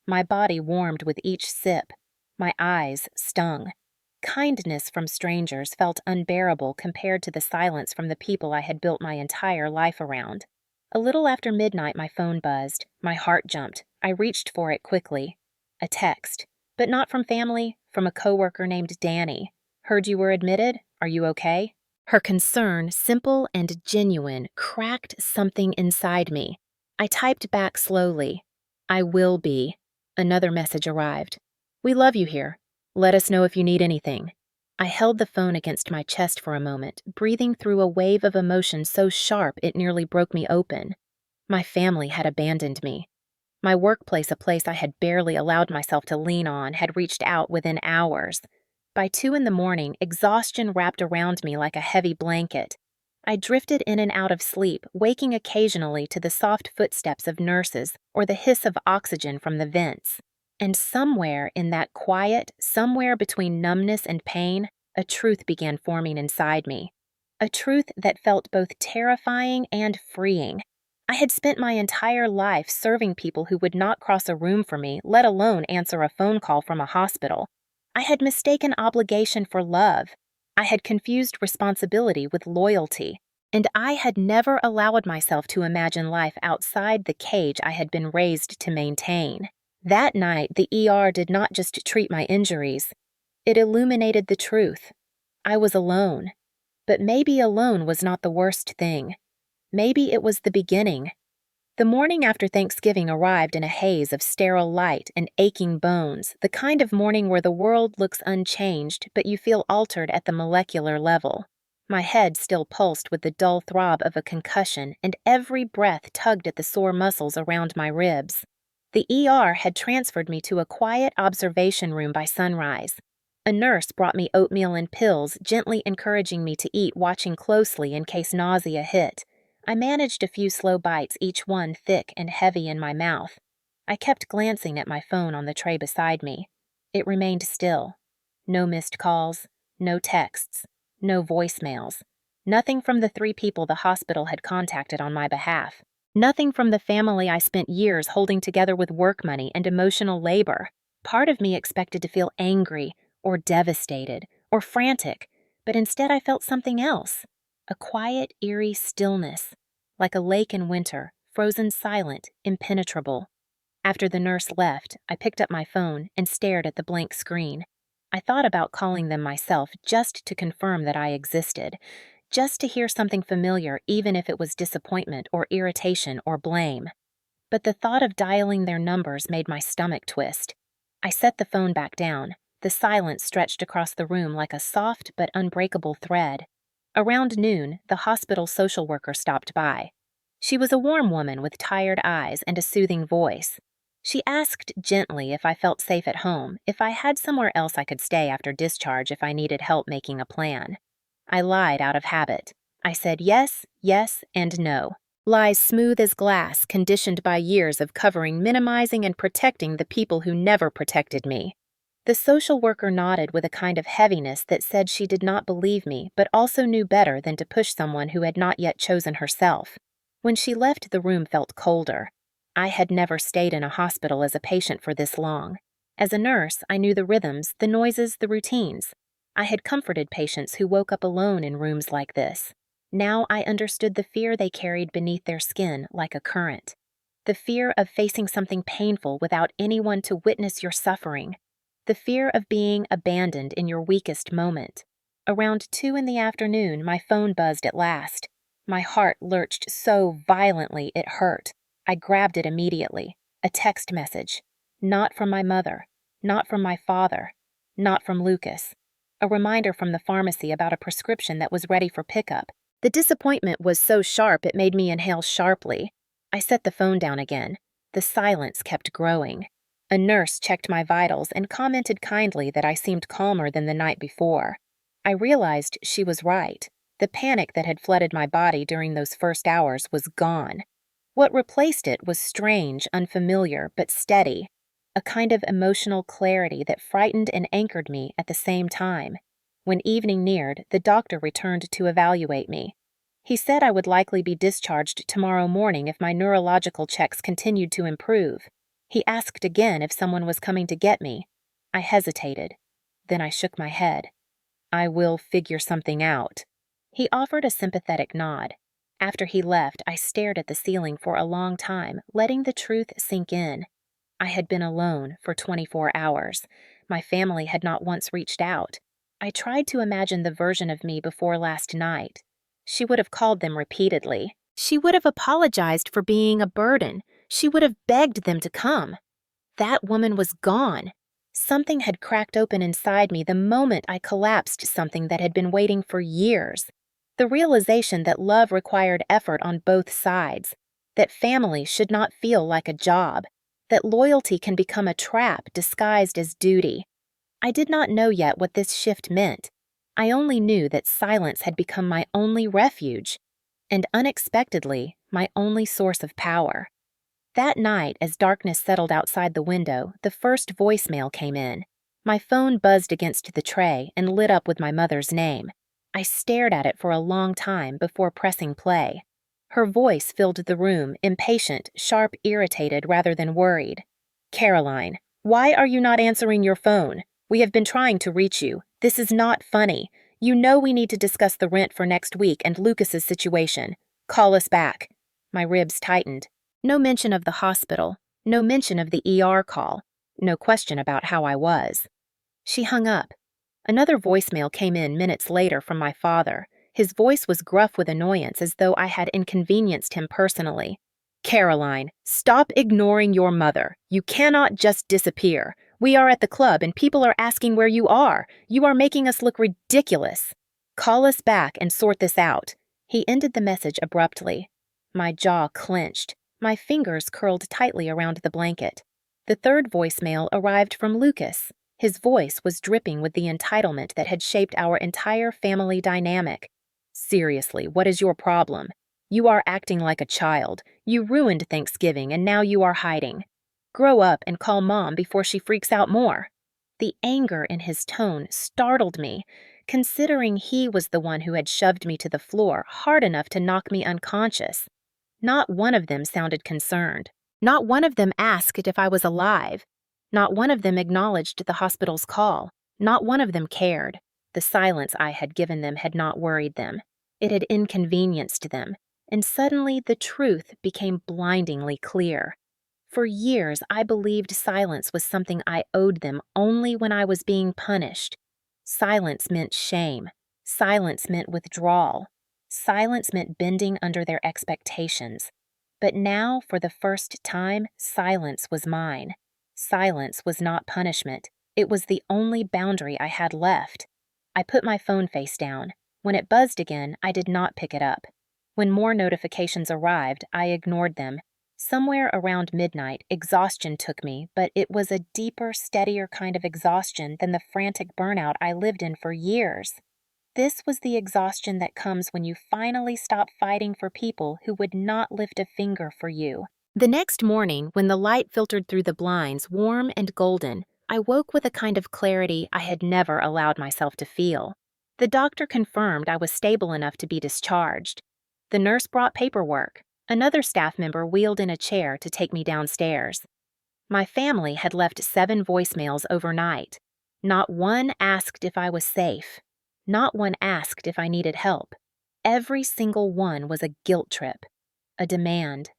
Speaker 1: My body warmed with each sip. My eyes stung. Kindness from strangers felt unbearable compared to the silence from the people I had built my entire life around. A little after midnight, my phone buzzed. My heart jumped. I reached for it quickly. A text. But not from family, from a coworker named Danny. "Heard you were admitted. Are you okay?" Her concern, simple and genuine, cracked something inside me. I typed back slowly. I will be. Another message arrived. We love you here. Let us know if you need anything. I held the phone against my chest for a moment, breathing through a wave of emotion so sharp it nearly broke me open. My family had abandoned me. My workplace, a place I had barely allowed myself to lean on, had reached out within hours. By 2 in the morning, exhaustion wrapped around me like a heavy blanket. I drifted in and out of sleep, waking occasionally to the soft footsteps of nurses or the hiss of oxygen from the vents. And somewhere in that quiet, somewhere between numbness and pain, a truth began forming inside me. A truth that felt both terrifying and freeing. I had spent my entire life serving people who would not cross a room for me, let alone answer a phone call from a hospital. I had mistaken obligation for love. I had confused responsibility with loyalty. And I had never allowed myself to imagine life outside the cage I had been raised to maintain. That night, the ER did not just treat my injuries. It illuminated the truth. I was alone. But maybe alone was not the worst thing. Maybe it was the beginning. The morning after Thanksgiving arrived in a haze of sterile light and aching bones, the kind of morning where the world looks unchanged, but you feel altered at the molecular level. My head still pulsed with the dull throb of a concussion, and every breath tugged at the sore muscles around my ribs. The ER had transferred me to a quiet observation room by sunrise. A nurse brought me oatmeal and pills, gently encouraging me to eat, watching closely in case nausea hit. I managed a few slow bites, each one thick and heavy in my mouth. I kept glancing at my phone on the tray beside me. It remained still. No missed calls, no texts, no voicemails. Nothing from the 3 people the hospital had contacted on my behalf. Nothing from the family I spent years holding together with work money and emotional labor. Part of me expected to feel angry, or devastated, or frantic, but instead I felt something else. A quiet, eerie stillness, like a lake in winter, frozen silent, impenetrable. After the nurse left, I picked up my phone and stared at the blank screen. I thought about calling them myself just to confirm that I existed, just to hear something familiar even if it was disappointment or irritation or blame. But the thought of dialing their numbers made my stomach twist. I set the phone back down. The silence stretched across the room like a soft but unbreakable thread. Around noon, the hospital social worker stopped by. She was a warm woman with tired eyes and a soothing voice. She asked gently if I felt safe at home, if I had somewhere else I could stay after discharge if I needed help making a plan. I lied out of habit. I said yes, yes, and no. Lies smooth as glass, conditioned by years of covering, minimizing, and protecting the people who never protected me. The social worker nodded with a kind of heaviness that said she did not believe me, but also knew better than to push someone who had not yet chosen herself. When she left, the room felt colder. I had never stayed in a hospital as a patient for this long. As a nurse, I knew the rhythms, the noises, the routines. I had comforted patients who woke up alone in rooms like this. Now I understood the fear they carried beneath their skin like a current. The fear of facing something painful without anyone to witness your suffering. The fear of being abandoned in your weakest moment. Around 2 in the afternoon, my phone buzzed at last. My heart lurched so violently it hurt. I grabbed it immediately. A text message. Not from my mother. Not from my father. Not from Lucas. A reminder from the pharmacy about a prescription that was ready for pickup. The disappointment was so sharp it made me inhale sharply. I set the phone down again. The silence kept growing. A nurse checked my vitals and commented kindly that I seemed calmer than the night before. I realized she was right. The panic that had flooded my body during those first hours was gone. What replaced it was strange, unfamiliar, but steady. A kind of emotional clarity that frightened and anchored me at the same time. When evening neared, the doctor returned to evaluate me. He said I would likely be discharged tomorrow morning if my neurological checks continued to improve. He asked again if someone was coming to get me. I hesitated. Then I shook my head. I will figure something out. He offered a sympathetic nod. After he left, I stared at the ceiling for a long time, letting the truth sink in. I had been alone for 24 hours. My family had not once reached out. I tried to imagine the version of me before last night. She would have called them repeatedly. She would have apologized for being a burden. She would have begged them to come. That woman was gone. Something had cracked open inside me the moment I collapsed something that had been waiting for years. The realization that love required effort on both sides, that family should not feel like a job, that loyalty can become a trap disguised as duty. I did not know yet what this shift meant. I only knew that silence had become my only refuge, and unexpectedly, my only source of power. That night, as darkness settled outside the window, the first voicemail came in. My phone buzzed against the tray and lit up with my mother's name. I stared at it for a long time before pressing play. Her voice filled the room, impatient, sharp, irritated rather than worried. "Caroline, why are you not answering your phone? We have been trying to reach you. This is not funny. You know we need to discuss the rent for next week and Lucas's situation. Call us back." My ribs tightened. No mention of the hospital, no mention of the ER call, no question about how I was. She hung up. Another voicemail came in minutes later from my father. His voice was gruff with annoyance, as though I had inconvenienced him personally. "Caroline, stop ignoring your mother. You cannot just disappear. We are at the club and people are asking where you are. You are making us look ridiculous. Call us back and sort this out." He ended the message abruptly. My jaw clenched. My fingers curled tightly around the blanket. The third voicemail arrived from Lucas. His voice was dripping with the entitlement that had shaped our entire family dynamic. "Seriously, what is your problem? You are acting like a child. You ruined Thanksgiving and now you are hiding. Grow up and call Mom before she freaks out more." The anger in his tone startled me, considering he was the one who had shoved me to the floor hard enough to knock me unconscious. Not one of them sounded concerned. Not one of them asked if I was alive. Not one of them acknowledged the hospital's call. Not one of them cared. The silence I had given them had not worried them. It had inconvenienced them, and suddenly the truth became blindingly clear. For years, I believed silence was something I owed them only when I was being punished. Silence meant shame. Silence meant withdrawal. Silence meant bending under their expectations. But now, for the first time, silence was mine. Silence was not punishment. It was the only boundary I had left. I put my phone face down. When it buzzed again, I did not pick it up. When more notifications arrived, I ignored them. Somewhere around midnight, exhaustion took me, but it was a deeper, steadier kind of exhaustion than the frantic burnout I lived in for years. This was the exhaustion that comes when you finally stop fighting for people who would not lift a finger for you. The next morning, when the light filtered through the blinds, warm and golden, I woke with a kind of clarity I had never allowed myself to feel. The doctor confirmed I was stable enough to be discharged. The nurse brought paperwork. Another staff member wheeled in a chair to take me downstairs. My family had left 7 voicemails overnight. Not one asked if I was safe. Not one asked if I needed help. Every single one was a guilt trip, a demand,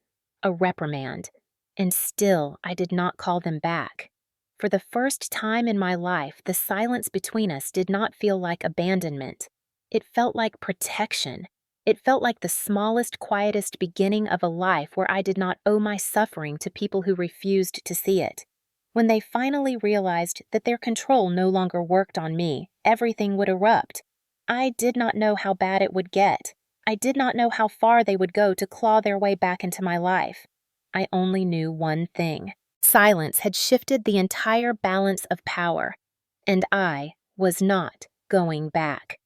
Speaker 1: a reprimand, and still I did not call them back. For the first time in my life, the silence between us did not feel like abandonment. It felt like protection. It felt like the smallest, quietest beginning of a life where I did not owe my suffering to people who refused to see it. When they finally realized that their control no longer worked on me, everything would erupt. I did not know how bad it would get. I did not know how far they would go to claw their way back into my life. I only knew one thing. Silence had shifted the entire balance of power, and I was not going back.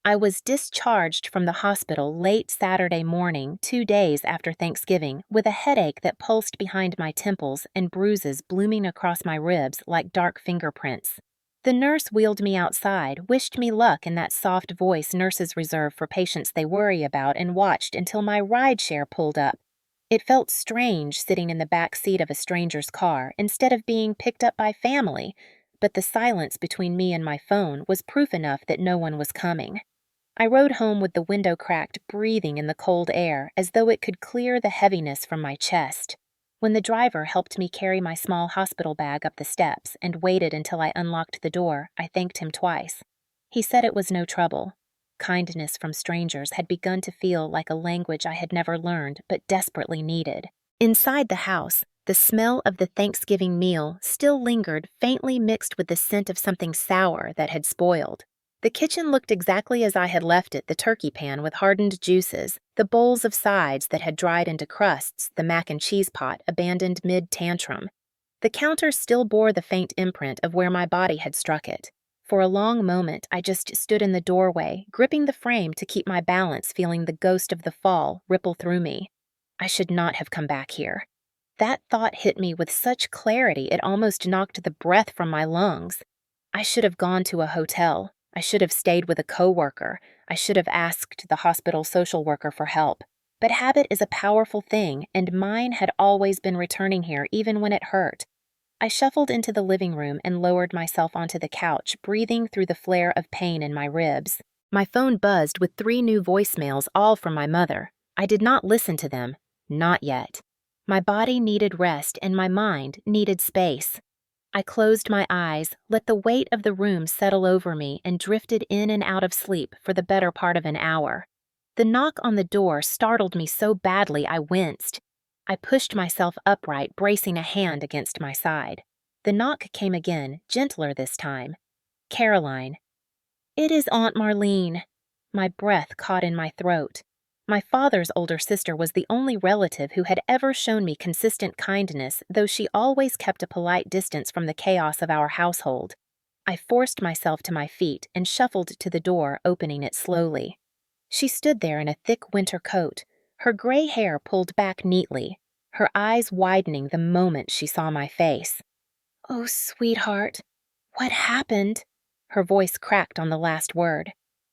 Speaker 1: I was discharged from the hospital late Saturday morning, 2 days after Thanksgiving, with a headache that pulsed behind my temples and bruises blooming across my ribs like dark fingerprints. The nurse wheeled me outside, wished me luck in that soft voice nurses reserve for patients they worry about, and watched until my rideshare pulled up. It felt strange sitting in the back seat of a stranger's car instead of being picked up by family, but the silence between me and my phone was proof enough that no one was coming. I rode home with the window cracked, breathing in the cold air as though it could clear the heaviness from my chest. When the driver helped me carry my small hospital bag up the steps and waited until I unlocked the door, I thanked him twice. He said it was no trouble. Kindness from strangers had begun to feel like a language I had never learned but desperately needed. Inside the house, the smell of the Thanksgiving meal still lingered, faintly mixed with the scent of something sour that had spoiled. The kitchen looked exactly as I had left it, the turkey pan with hardened juices, the bowls of sides that had dried into crusts, the mac and cheese pot abandoned mid-tantrum. The counter still bore the faint imprint of where my body had struck it. For a long moment, I just stood in the doorway, gripping the frame to keep my balance, feeling the ghost of the fall ripple through me. I should not have come back here. That thought hit me with such clarity it almost knocked the breath from my lungs. I should have gone to a hotel. I should have stayed with a coworker. I should have asked the hospital social worker for help. But habit is a powerful thing, and mine had always been returning here even when it hurt. I shuffled into the living room and lowered myself onto the couch, breathing through the flare of pain in my ribs. My phone buzzed with 3 new voicemails, all from my mother. I did not listen to them. Not yet. My body needed rest and my mind needed space. I closed my eyes, let the weight of the room settle over me, and drifted in and out of sleep for the better part of an hour. The knock on the door startled me so badly I winced. I pushed myself upright, bracing a hand against my side. The knock came again, gentler this time. Caroline. "It is Aunt Marlene." My breath caught in my throat. My father's older sister was the only relative who had ever shown me consistent kindness, though she always kept a polite distance from the chaos of our household. I forced myself to my feet and shuffled to the door, opening it slowly. She stood there in a thick winter coat, her gray hair pulled back neatly, her eyes widening the moment she saw my face. "Oh, sweetheart, what happened?" Her voice cracked on the last word.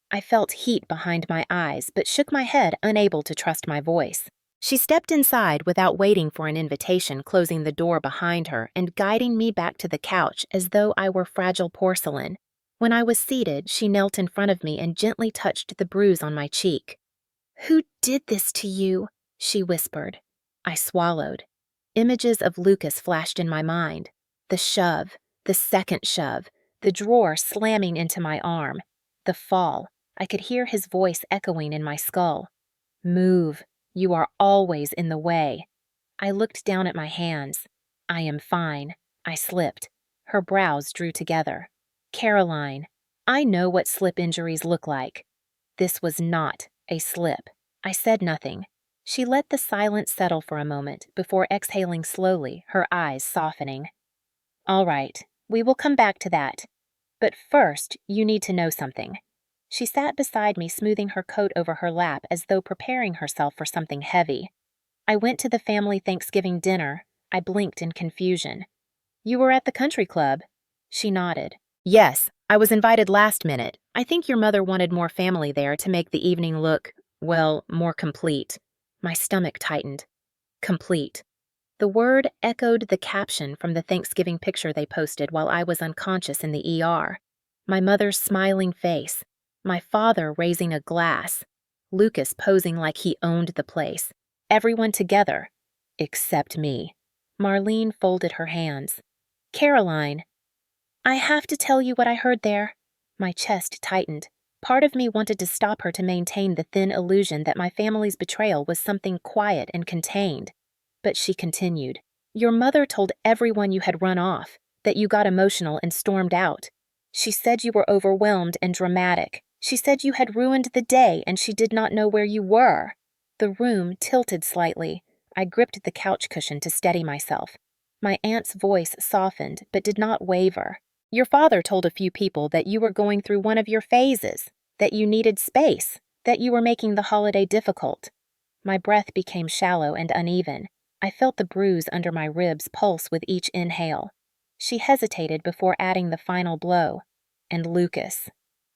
Speaker 1: I felt heat behind my eyes, but shook my head, unable to trust my voice. She stepped inside without waiting for an invitation, closing the door behind her and guiding me back to the couch as though I were fragile porcelain. When I was seated, she knelt in front of me and gently touched the bruise on my cheek. "Who did this to you?" she whispered. I swallowed. Images of Lucas flashed in my mind. The shove, the second shove, the drawer slamming into my arm, the fall. I could hear his voice echoing in my skull. "Move. You are always in the way." I looked down at my hands. "I am fine." I slipped. Her brows drew together. "Caroline, I know what slip injuries look like." This was not a slip. I said nothing. She let the silence settle for a moment before exhaling slowly, her eyes softening. "All right, we will come back to that. But first, you need to know something." She sat beside me, smoothing her coat over her lap as though preparing herself for something heavy. "I went to the family Thanksgiving dinner." I blinked in confusion. "You were at the country club?" She nodded. "Yes, I was invited last minute. I think your mother wanted more family there to make the evening look, well, more complete." My stomach tightened. Complete. The word echoed the caption from the Thanksgiving picture they posted while I was unconscious in the ER. My mother's smiling face. My father raising a glass. Lucas posing like he owned the place. Everyone together. Except me. Marlene folded her hands. "Caroline, I have to tell you what I heard there." My chest tightened. Part of me wanted to stop her to maintain the thin illusion that my family's betrayal was something quiet and contained. But she continued. "Your mother told everyone you had run off, that you got emotional and stormed out. She said you were overwhelmed and dramatic. She said you had ruined the day and she did not know where you were." The room tilted slightly. I gripped the couch cushion to steady myself. My aunt's voice softened but did not waver. "Your father told a few people that you were going through one of your phases, that you needed space, that you were making the holiday difficult." My breath became shallow and uneven. I felt the bruise under my ribs pulse with each inhale. She hesitated before adding the final blow. "And Lucas."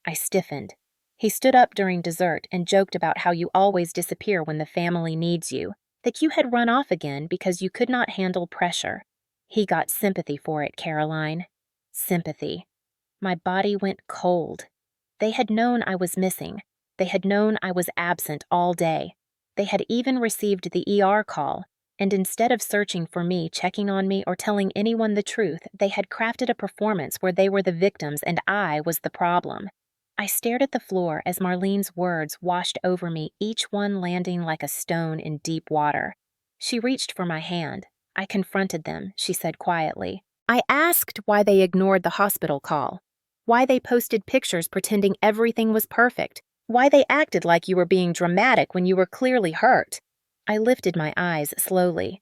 Speaker 1: I stiffened. "He stood up during dessert and joked about how you always disappear when the family needs you, that you had run off again because you could not handle pressure. He got sympathy for it, Caroline. Sympathy." My body went cold. They had known I was missing. They had known I was absent all day. They had even received the ER call, and instead of searching for me, checking on me, or telling anyone the truth, they had crafted a performance where they were the victims and I was the problem. I stared at the floor as Marlene's words washed over me, each one landing like a stone in deep water. She reached for my hand. I confronted them, she said quietly. I asked why they ignored the hospital call, why they posted pictures pretending everything was perfect, why they acted like you were being dramatic when you were clearly hurt. I lifted my eyes slowly.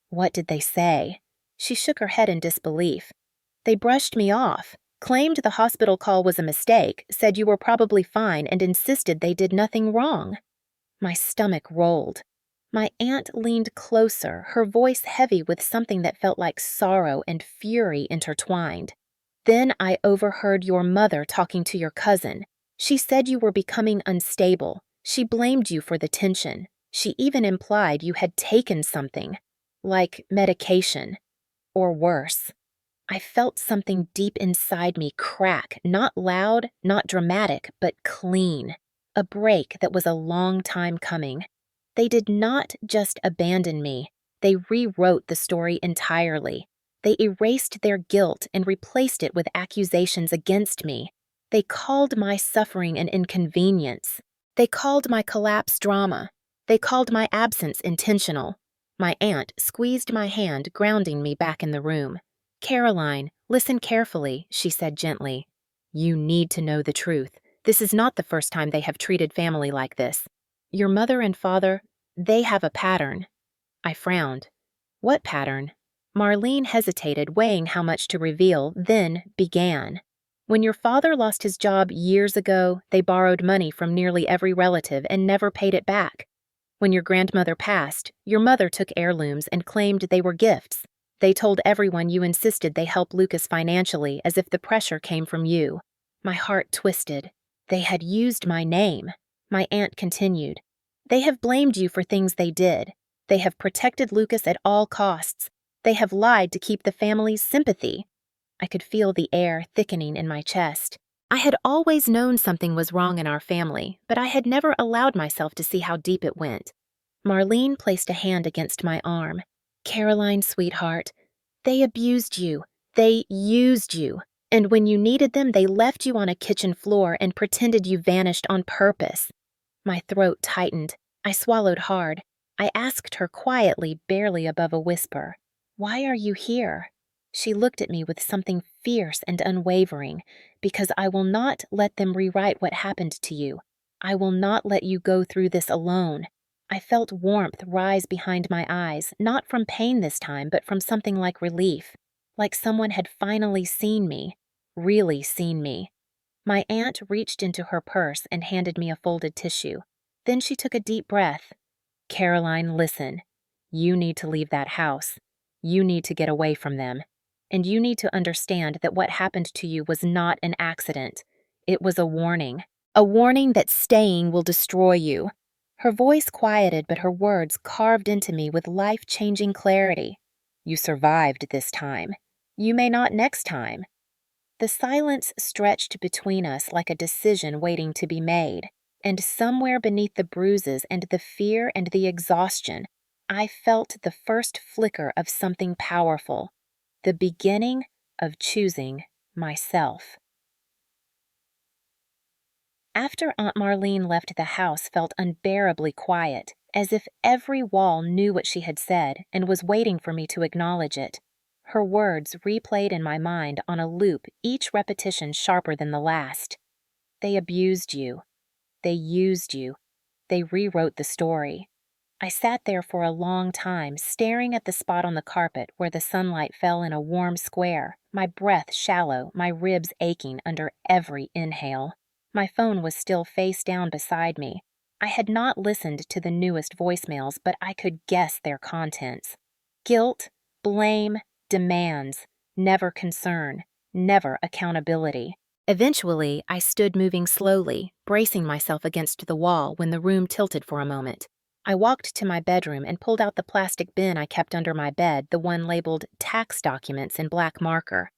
Speaker 1: What did they say? She shook her head in disbelief. They brushed me off, claimed the hospital call was a mistake, said you were probably fine, and insisted they did nothing wrong. My stomach rolled. My aunt leaned closer, her voice heavy with something that felt like sorrow and fury intertwined. Then I overheard your mother talking to your cousin. She said you were becoming unstable. She blamed you for the tension. She even implied you had taken something, like medication, or worse. I felt something deep inside me crack, not loud, not dramatic, but clean. A break that was a long time coming. They did not just abandon me. They rewrote the story entirely. They erased their guilt and replaced it with accusations against me. They called my suffering an inconvenience. They called my collapse drama. They called my absence intentional. My aunt squeezed my hand, grounding me back in the room. Caroline, listen carefully, she said gently. You need to know the truth. This is not the first time they have treated family like this. Your mother and father, they have a pattern. I frowned. What pattern? Marlene hesitated, weighing how much to reveal, then began. When your father lost his job years ago, they borrowed money from nearly every relative and never paid it back. When your grandmother passed, your mother took heirlooms and claimed they were gifts. They told everyone you insisted they help Lucas financially, as if the pressure came from you. My heart twisted. They had used my name. My aunt continued. They have blamed you for things they did. They have protected Lucas at all costs. They have lied to keep the family's sympathy. I could feel the air thickening in my chest. I had always known something was wrong in our family, but I had never allowed myself to see how deep it went. Marlene placed a hand against my arm. Caroline, sweetheart, they abused you. They used you. And when you needed them, they left you on a kitchen floor and pretended you vanished on purpose. My throat tightened. I swallowed hard. I asked her quietly, barely above a whisper, "Why are you here?" She looked at me with something fierce and unwavering. Because I will not let them rewrite what happened to you. I will not let you go through this alone. I felt warmth rise behind my eyes, not from pain this time, but from something like relief. Like someone had finally seen me. Really seen me. My aunt reached into her purse and handed me a folded tissue. Then she took a deep breath. Caroline, listen. You need to leave that house. You need to get away from them. And you need to understand that what happened to you was not an accident. It was a warning. A warning that staying will destroy you. Her voice quieted, but her words carved into me with life-changing clarity. You survived this time. You may not next time. The silence stretched between us like a decision waiting to be made, and somewhere beneath the bruises and the fear and the exhaustion, I felt the first flicker of something powerful. The beginning of choosing myself. After Aunt Marlene left, the house felt unbearably quiet, as if every wall knew what she had said and was waiting for me to acknowledge it. Her words replayed in my mind on a loop, each repetition sharper than the last. They abused you. They used you. They rewrote the story. I sat there for a long time, staring at the spot on the carpet where the sunlight fell in a warm square, my breath shallow, my ribs aching under every inhale. My phone was still face down beside me. I had not listened to the newest voicemails, but I could guess their contents. Guilt, blame, demands, never concern, never accountability. Eventually, I stood moving slowly, bracing myself against the wall when the room tilted for a moment. I walked to my bedroom and pulled out the plastic bin I kept under my bed, the one labeled tax documents in black marker.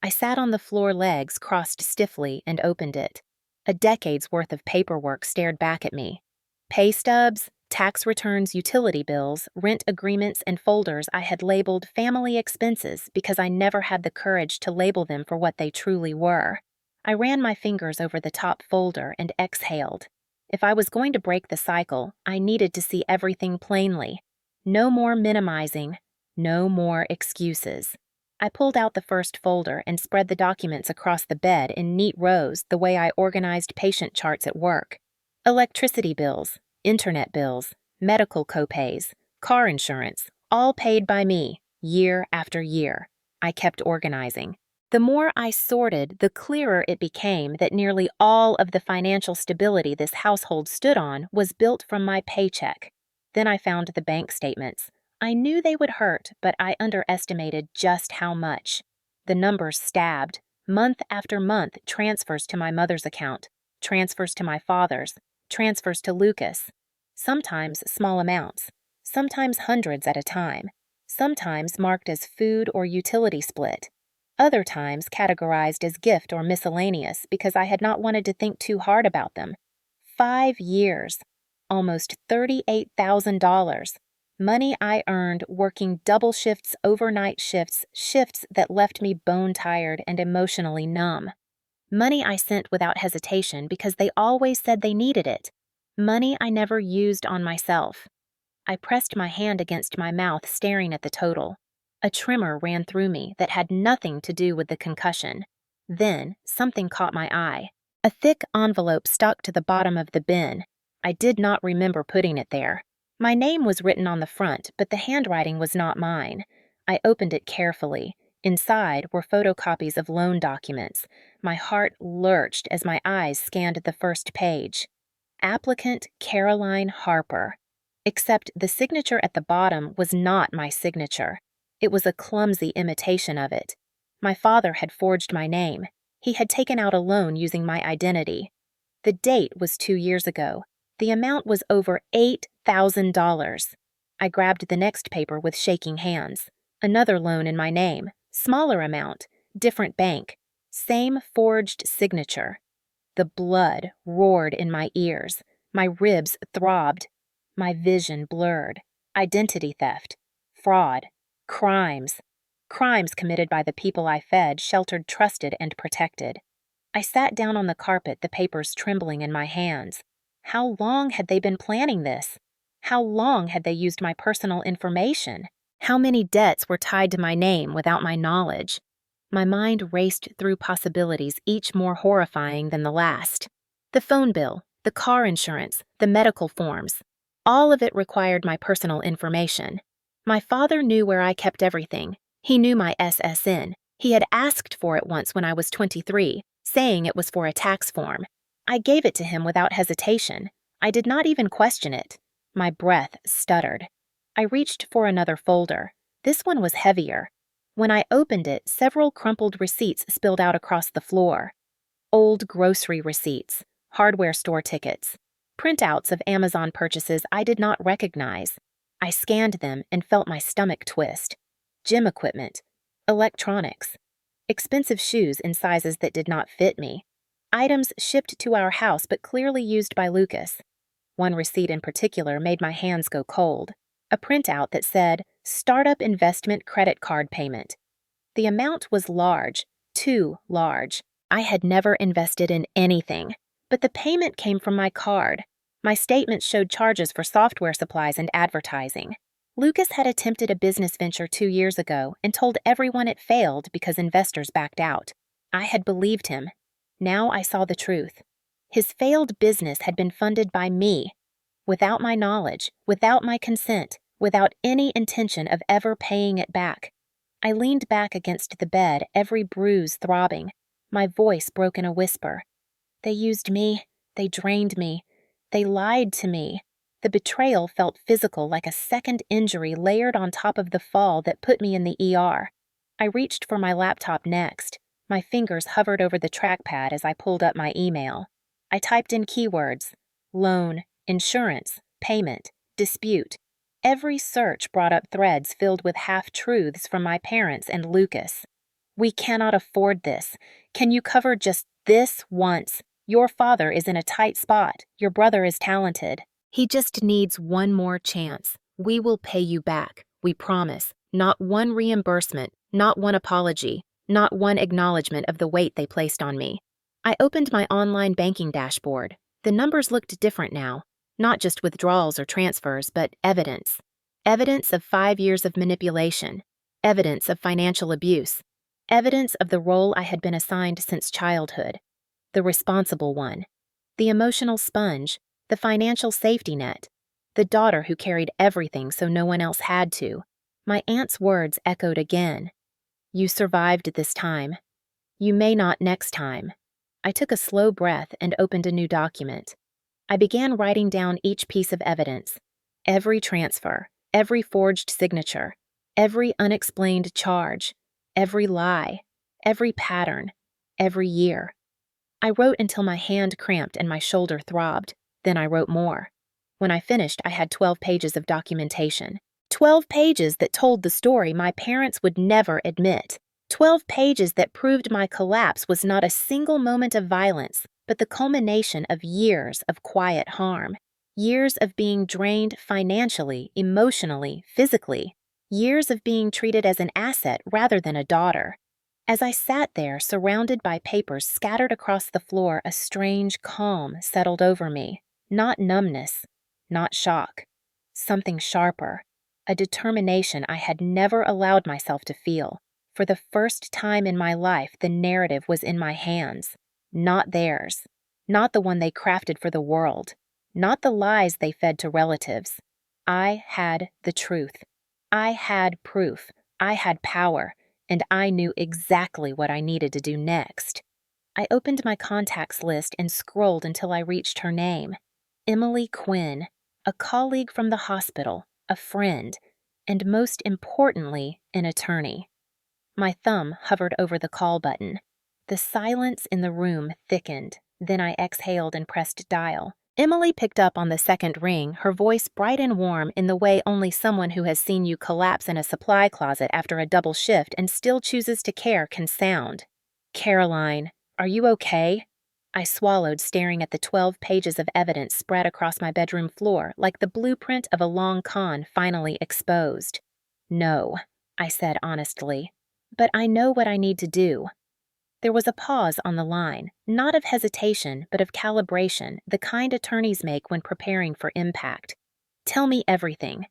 Speaker 1: I sat on the floor, legs crossed stiffly, and opened it. A decade's worth of paperwork stared back at me. Pay stubs, tax returns, utility bills, rent agreements, and folders I had labeled family expenses because I never had the courage to label them for what they truly were. I ran my fingers over the top folder and exhaled. If I was going to break the cycle, I needed to see everything plainly. No more minimizing, no more excuses. I pulled out the first folder and spread the documents across the bed in neat rows the way I organized patient charts at work. Electricity bills, internet bills, medical copays, car insurance, all paid by me, year after year. I kept organizing. The more I sorted, the clearer it became that nearly all of the financial stability this household stood on was built from my paycheck. Then I found the bank statements. I knew they would hurt, but I underestimated just how much. The numbers stabbed. Month after month, transfers to my mother's account, transfers to my father's, transfers to Lucas. Sometimes small amounts, sometimes hundreds at a time, sometimes marked as food or utility split. Other times categorized as gift or miscellaneous because I had not wanted to think too hard about them. 5 years. Almost $38,000. Money I earned working double shifts, overnight shifts, shifts that left me bone-tired and emotionally numb. Money I sent without hesitation because they always said they needed it. Money I never used on myself. I pressed my hand against my mouth, staring at the total. A tremor ran through me that had nothing to do with the concussion. Then, something caught my eye. A thick envelope stuck to the bottom of the bin. I did not remember putting it there. My name was written on the front, but the handwriting was not mine. I opened it carefully. Inside were photocopies of loan documents. My heart lurched as my eyes scanned the first page. Applicant Caroline Harper. Except the signature at the bottom was not my signature. It was a clumsy imitation of it. My father had forged my name. He had taken out a loan using my identity. The date was 2 years ago. The amount was over $8,000. I grabbed the next paper with shaking hands. Another loan in my name. Smaller amount. Different bank. Same forged signature. The blood roared in my ears. My ribs throbbed. My vision blurred. Identity theft. Fraud. Crimes. Crimes committed by the people I fed, sheltered, trusted, and protected. I sat down on the carpet, the papers trembling in my hands. How long had they been planning this? How long had they used my personal information? How many debts were tied to my name without my knowledge? My mind raced through possibilities, each more horrifying than the last. The phone bill, the car insurance, the medical forms. All of it required my personal information. My father knew where I kept everything. He knew my SSN. He had asked for it once when I was 23, saying it was for a tax form. I gave it to him without hesitation. I did not even question it. My breath stuttered. I reached for another folder. This one was heavier. When I opened it, several crumpled receipts spilled out across the floor. Old grocery receipts, hardware store tickets, printouts of Amazon purchases I did not recognize. I scanned them and felt my stomach twist. Gym equipment, electronics, expensive shoes in sizes that did not fit me, items shipped to our house but clearly used by Lucas. One receipt in particular made my hands go cold. A printout that said, Startup Investment Credit Card Payment. The amount was large, too large. I had never invested in anything, but the payment came from my card. My statements showed charges for software supplies and advertising. Lucas had attempted a business venture 2 years ago and told everyone it failed because investors backed out. I had believed him. Now I saw the truth. His failed business had been funded by me, without my knowledge, without my consent, without any intention of ever paying it back. I leaned back against the bed, every bruise throbbing. My voice broke in a whisper. They used me. They drained me. They lied to me. The betrayal felt physical, like a second injury layered on top of the fall that put me in the ER. I reached for my laptop next. My fingers hovered over the trackpad as I pulled up my email. I typed in keywords: loan, insurance, payment, dispute. Every search brought up threads filled with half-truths from my parents and Lucas. We cannot afford this. Can you cover just this once? Your father is in a tight spot. Your brother is talented. He just needs one more chance. We will pay you back. We promise. Not one reimbursement, not one apology, not one acknowledgement of the weight they placed on me. I opened my online banking dashboard. The numbers looked different now, not just withdrawals or transfers, but evidence. Evidence of 5 years of manipulation, evidence of financial abuse, evidence of the role I had been assigned since childhood. The responsible one, the emotional sponge, the financial safety net, the daughter who carried everything so no one else had to. My aunt's words echoed again. You survived this time. You may not next time. I took a slow breath and opened a new document. I began writing down each piece of evidence, every transfer, every forged signature, every unexplained charge, every lie, every pattern, every year. I wrote until my hand cramped and my shoulder throbbed. Then I wrote more. When I finished, I had 12 pages of documentation. 12 pages that told the story my parents would never admit. 12 pages that proved my collapse was not a single moment of violence, but the culmination of years of quiet harm. Years of being drained financially, emotionally, physically. Years of being treated as an asset rather than a daughter. As I sat there, surrounded by papers scattered across the floor, a strange calm settled over me. Not numbness, not shock. Something sharper. A determination I had never allowed myself to feel. For the first time in my life, the narrative was in my hands. Not theirs. Not the one they crafted for the world. Not the lies they fed to relatives. I had the truth. I had proof. I had power. And I knew exactly what I needed to do next. I opened my contacts list and scrolled until I reached her name. Emily Quinn, a colleague from the hospital, a friend, and most importantly, an attorney. My thumb hovered over the call button. The silence in the room thickened. Then I exhaled and pressed dial. Emily picked up on the second ring, her voice bright and warm in the way only someone who has seen you collapse in a supply closet after a double shift and still chooses to care can sound. Caroline, are you okay? I swallowed, staring at the 12 pages of evidence spread across my bedroom floor like the blueprint of a long con finally exposed. No, I said honestly. But I know what I need to do. There was a pause on the line, not of hesitation, but of calibration, the kind attorneys make when preparing for impact. Tell me everything.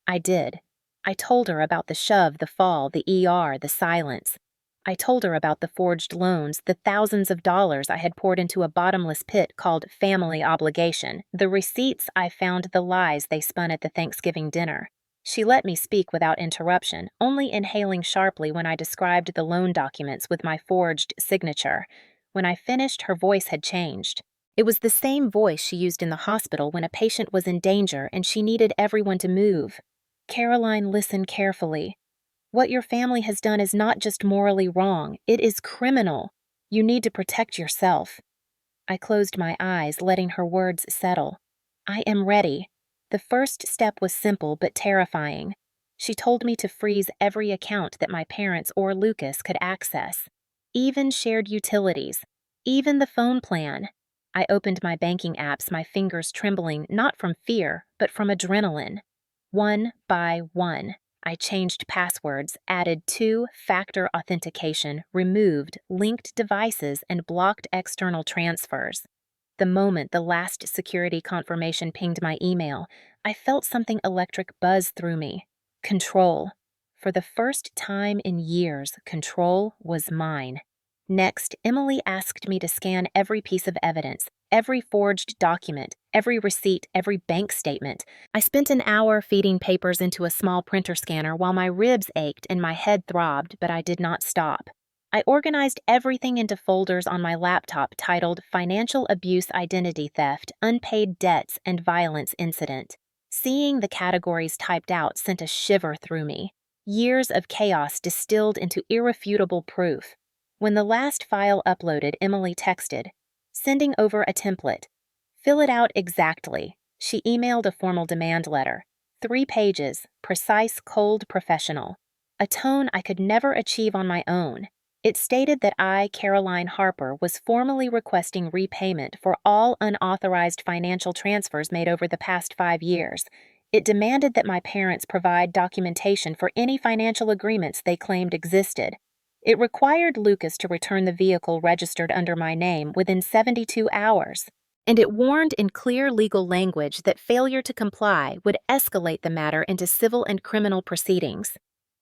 Speaker 1: I did. I told her about the shove, the fall, the ER, the silence. I told her about the forged loans, the thousands of dollars I had poured into a bottomless pit called family obligation, the receipts I found, the lies they spun at the Thanksgiving dinner. She let me speak without interruption, only inhaling sharply when I described the loan documents with my forged signature. When I finished, her voice had changed. It was the same voice she used in the hospital when a patient was in danger and she needed everyone to move. Caroline, listen carefully. What your family has done is not just morally wrong, it is criminal. You need to protect yourself. I closed my eyes, letting her words settle. I am ready. The first step was simple but terrifying. She told me to freeze every account that my parents or Lucas could access. Even shared utilities. Even the phone plan. I opened my banking apps, my fingers trembling not from fear, but from adrenaline. One by one, I changed passwords, added two-factor authentication, removed linked devices, and blocked external transfers. The moment the last security confirmation pinged my email, I felt something electric buzz through me. Control. For the first time in years, control was mine. Next, Emily asked me to scan every piece of evidence, every forged document, every receipt, every bank statement. I spent an hour feeding papers into a small printer scanner while my ribs ached and my head throbbed, but I did not stop. I organized everything into folders on my laptop titled Financial Abuse Identity Theft, Unpaid Debts, and Violence Incident. Seeing the categories typed out sent a shiver through me. Years of chaos distilled into irrefutable proof. When the last file uploaded, Emily texted, sending over a template. Fill it out exactly. She emailed a formal demand letter. 3 pages, precise, cold, professional. A tone I could never achieve on my own. It stated that I, Caroline Harper, was formally requesting repayment for all unauthorized financial transfers made over the past 5 years. It demanded that my parents provide documentation for any financial agreements they claimed existed. It required Lucas to return the vehicle registered under my name within 72 hours, and it warned in clear legal language that failure to comply would escalate the matter into civil and criminal proceedings.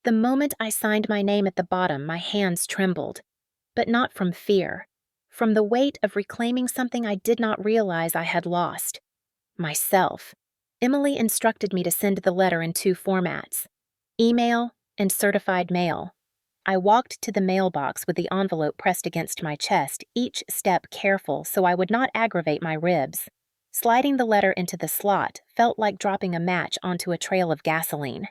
Speaker 1: The moment I signed my name at the bottom, my hands trembled, but not from fear, from the weight of reclaiming something I did not realize I had lost: myself. Emily instructed me to send the letter in 2 formats: email and certified mail. I walked to the mailbox with the envelope pressed against my chest, each step careful so I would not aggravate my ribs. Sliding the letter into the slot felt like dropping a match onto a trail of gasoline.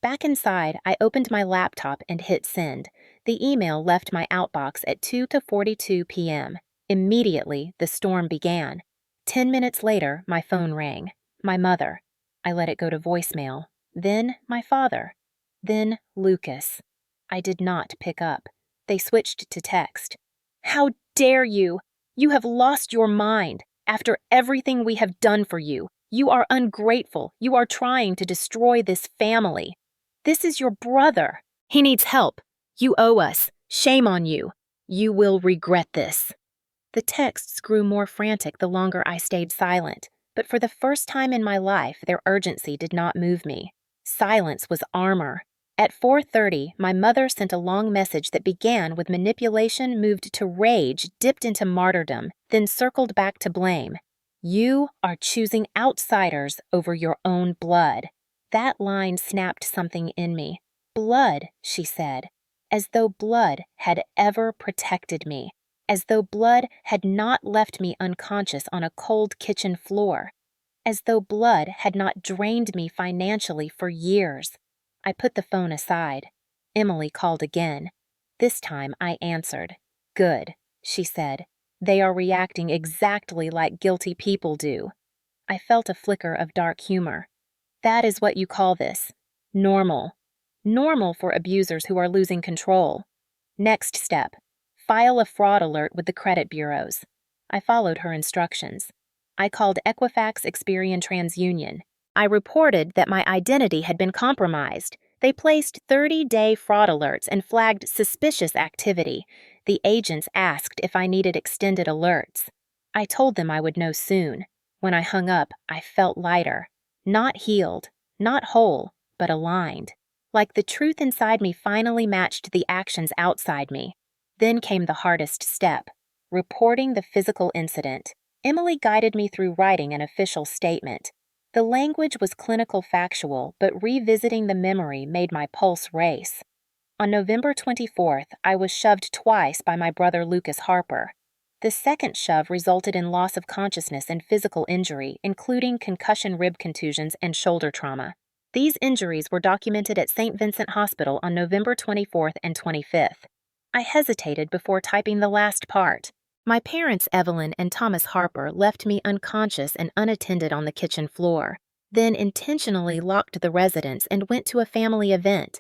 Speaker 1: Back inside, I opened my laptop and hit send. The email left my outbox at 2:42 p.m. Immediately, the storm began. 10 minutes later, my phone rang. My mother. I let it go to voicemail. Then my father. Then Lucas. I did not pick up. They switched to text. "How dare you? You have lost your mind. After everything we have done for you, you are ungrateful. You are trying to destroy this family. This is your brother. He needs help. You owe us. Shame on you. You will regret this." The texts grew more frantic the longer I stayed silent, but for the first time in my life, their urgency did not move me. Silence was armor. At 4:30, my mother sent a long message that began with manipulation, moved to rage, dipped into martyrdom, then circled back to blame. "You are choosing outsiders over your own blood." That line snapped something in me. "Blood," she said, as though blood had ever protected me, as though blood had not left me unconscious on a cold kitchen floor, as though blood had not drained me financially for years. I put the phone aside. Emily called again. This time I answered. "Good," she said. "They are reacting exactly like guilty people do." I felt a flicker of dark humor. "That is what you call this. Normal. Normal for abusers who are losing control. Next step. File a fraud alert with the credit bureaus." I followed her instructions. I called Equifax Experian TransUnion. I reported that my identity had been compromised. They placed 30-day fraud alerts and flagged suspicious activity. The agents asked if I needed extended alerts. I told them I would know soon. When I hung up, I felt lighter. Not healed, not whole, but aligned. Like the truth inside me finally matched the actions outside me. Then came the hardest step: reporting the physical incident. Emily guided me through writing an official statement. The language was clinical factual, but revisiting the memory made my pulse race. On November 24th, I was shoved twice by my brother Lucas Harper. The second shove resulted in loss of consciousness and physical injury, including concussion rib contusions and shoulder trauma. These injuries were documented at St. Vincent Hospital on November 24th and 25th. I hesitated before typing the last part. My parents, Evelyn and Thomas Harper, left me unconscious and unattended on the kitchen floor, then intentionally locked the residence and went to a family event.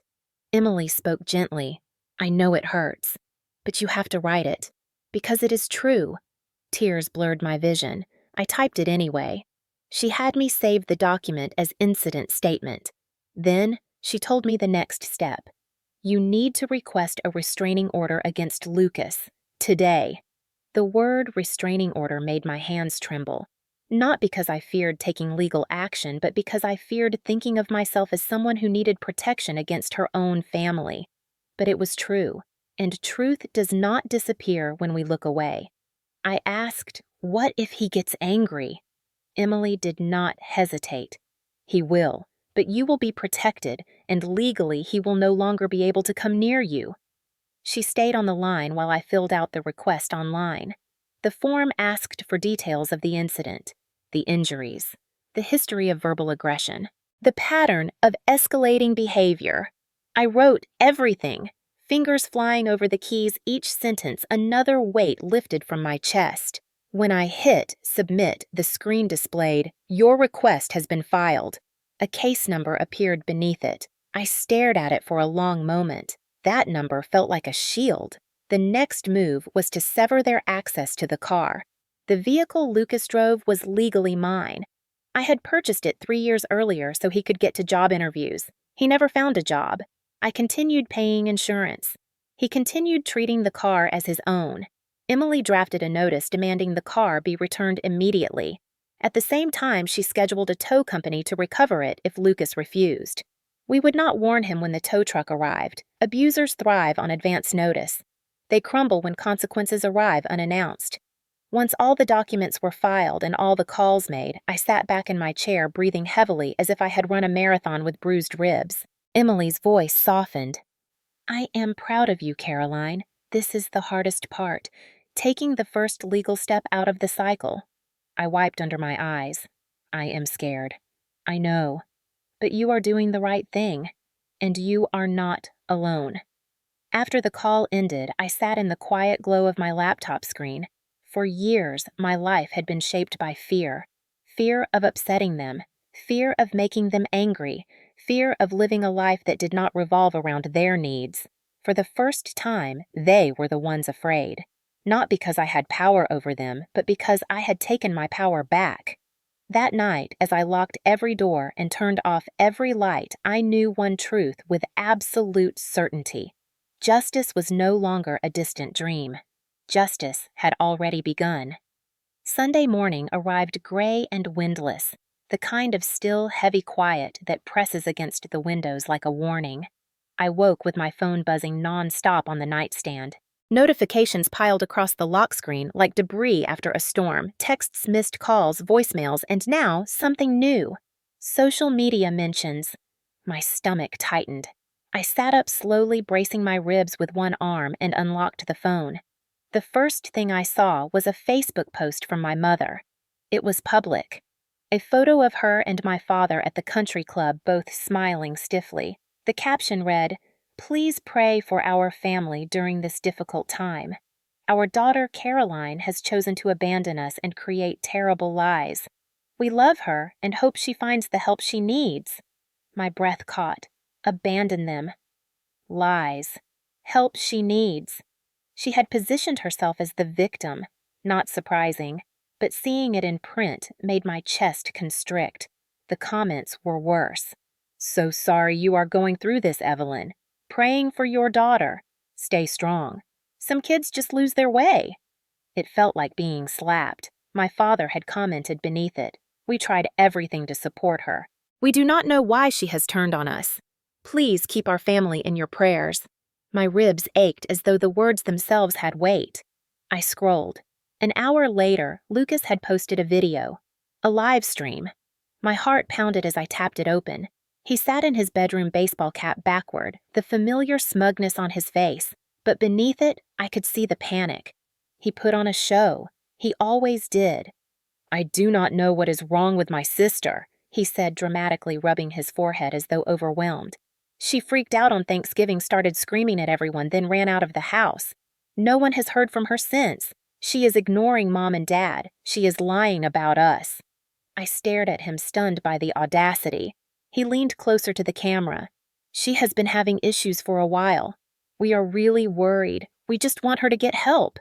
Speaker 1: Emily spoke gently. "I know it hurts, but you have to write it, because it is true." Tears blurred my vision. I typed it anyway. She had me save the document as incident statement. Then she told me the next step. "You need to request a restraining order against Lucas, today." The word restraining order made my hands tremble. Not because I feared taking legal action, but because I feared thinking of myself as someone who needed protection against her own family. But it was true, and truth does not disappear when we look away. I asked, "What if he gets angry?" Emily did not hesitate. "He will, but you will be protected, and legally he will no longer be able to come near you." She stayed on the line while I filled out the request online. The form asked for details of the incident, the injuries, the history of verbal aggression, the pattern of escalating behavior. I wrote everything, fingers flying over the keys each sentence, another weight lifted from my chest. When I hit submit, the screen displayed, "Your request has been filed." A case number appeared beneath it. I stared at it for a long moment. That number felt like a shield. The next move was to sever their access to the car. The vehicle Lucas drove was legally mine. I had purchased it 3 years earlier so he could get to job interviews. He never found a job. I continued paying insurance. He continued treating the car as his own. Emily drafted a notice demanding the car be returned immediately. At the same time, she scheduled a tow company to recover it if Lucas refused. We would not warn him when the tow truck arrived. Abusers thrive on advance notice. They crumble when consequences arrive unannounced. Once all the documents were filed and all the calls made, I sat back in my chair, breathing heavily as if I had run a marathon with bruised ribs. Emily's voice softened. "I am proud of you, Caroline. This is the hardest part, taking the first legal step out of the cycle." I wiped under my eyes. "I am scared. I know. But you are doing the right thing. And you are not alone." After the call ended, I sat in the quiet glow of my laptop screen. For years, my life had been shaped by fear. Fear of upsetting them. Fear of making them angry. Fear of living a life that did not revolve around their needs. For the first time, they were the ones afraid. Not because I had power over them, but because I had taken my power back. That night, as I locked every door and turned off every light, I knew one truth with absolute certainty. Justice was no longer a distant dream. Justice had already begun. Sunday morning arrived gray and windless, the kind of still, heavy quiet that presses against the windows like a warning. I woke with my phone buzzing non-stop on the nightstand. Notifications piled across the lock screen like debris after a storm, texts, missed calls, voicemails, and now something new. Social media mentions. My stomach tightened. I sat up slowly, bracing my ribs with one arm, and unlocked the phone. The first thing I saw was a Facebook post from my mother. It was public. A photo of her and my father at the country club, both smiling stiffly. The caption read, "Please pray for our family during this difficult time. Our daughter Caroline has chosen to abandon us and create terrible lies. We love her and hope she finds the help she needs." My breath caught. Abandon them. Lies. Help she needs. She had positioned herself as the victim. Not surprising, but seeing it in print made my chest constrict. The comments were worse. "So sorry you are going through this, Evelyn. Praying for your daughter. Stay strong. Some kids just lose their way." It felt like being slapped. My father had commented beneath it. "We tried everything to support her. We do not know why she has turned on us. Please keep our family in your prayers." My ribs ached as though the words themselves had weight. I scrolled. An hour later, Lucas had posted a video. A live stream. My heart pounded as I tapped it open. He sat in his bedroom baseball cap backward, the familiar smugness on his face, but beneath it, I could see the panic. He put on a show. He always did. "I do not know what is wrong with my sister," he said, dramatically rubbing his forehead as though overwhelmed. "She freaked out on Thanksgiving, started screaming at everyone, then ran out of the house. No one has heard from her since. She is ignoring Mom and Dad. She is lying about us." I stared at him, stunned by the audacity. He leaned closer to the camera. "She has been having issues for a while. We are really worried. We just want her to get help."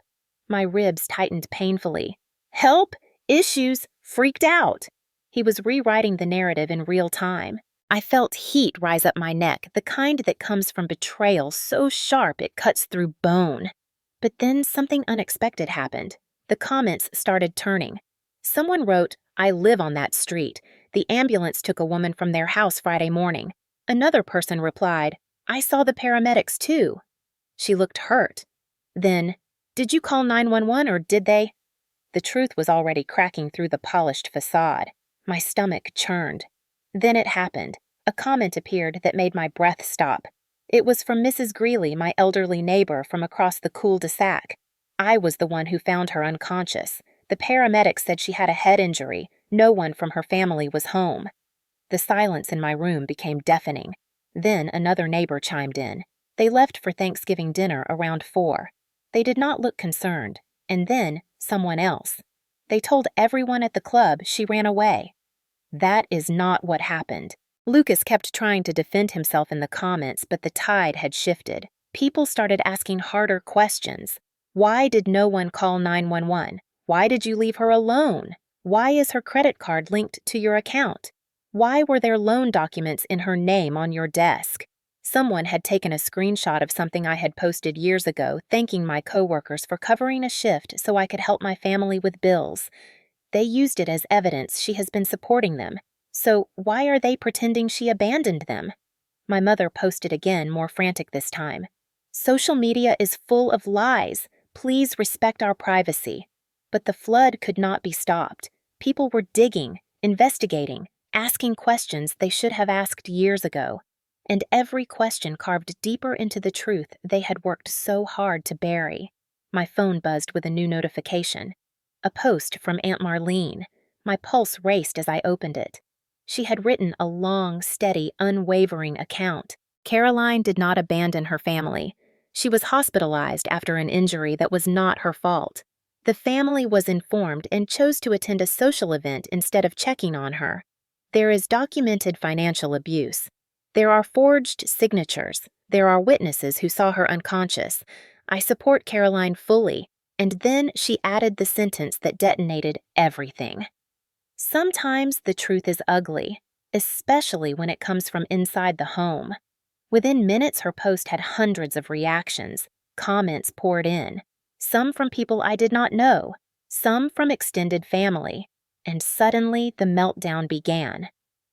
Speaker 1: My ribs tightened painfully. "Help? Issues? Freaked out." He was rewriting the narrative in real time. I felt heat rise up my neck, the kind that comes from betrayal so sharp it cuts through bone. But then something unexpected happened. The comments started turning. Someone wrote, "I live on that street. The ambulance took a woman from their house Friday morning." Another person replied, "I saw the paramedics too." She looked hurt. Then, "Did you call 911 or did they?" The truth was already cracking through the polished facade. My stomach churned. Then it happened. A comment appeared that made my breath stop. It was from Mrs. Greeley, my elderly neighbor from across the cul-de-sac. I was the one who found her unconscious. The paramedics said she had a head injury. No one from her family was home. The silence in my room became deafening. Then another neighbor chimed in. They left for Thanksgiving dinner around 4. They did not look concerned. And then someone else. They told everyone at the club she ran away. That is not what happened. Lucas kept trying to defend himself in the comments, but the tide had shifted. People started asking harder questions. Why did no one call 911? Why did you leave her alone? Why is her credit card linked to your account? Why were there loan documents in her name on your desk? Someone had taken a screenshot of something I had posted years ago, thanking my coworkers for covering a shift so I could help my family with bills. They used it as evidence she has been supporting them. So why are they pretending she abandoned them? My mother posted again, more frantic this time. Social media is full of lies. Please respect our privacy. But the flood could not be stopped. People were digging, investigating, asking questions they should have asked years ago. And every question carved deeper into the truth they had worked so hard to bury. My phone buzzed with a new notification. A post from Aunt Marlene. My pulse raced as I opened it. She had written a long, steady, unwavering account. Caroline did not abandon her family. She was hospitalized after an injury that was not her fault. The family was informed and chose to attend a social event instead of checking on her. There is documented financial abuse. There are forged signatures. There are witnesses who saw her unconscious. I support Caroline fully. And then she added the sentence that detonated everything. Sometimes the truth is ugly, especially when it comes from inside the home. Within minutes, her post had hundreds of reactions. Comments poured in. Some from people I did not know, some from extended family. And suddenly, the meltdown began.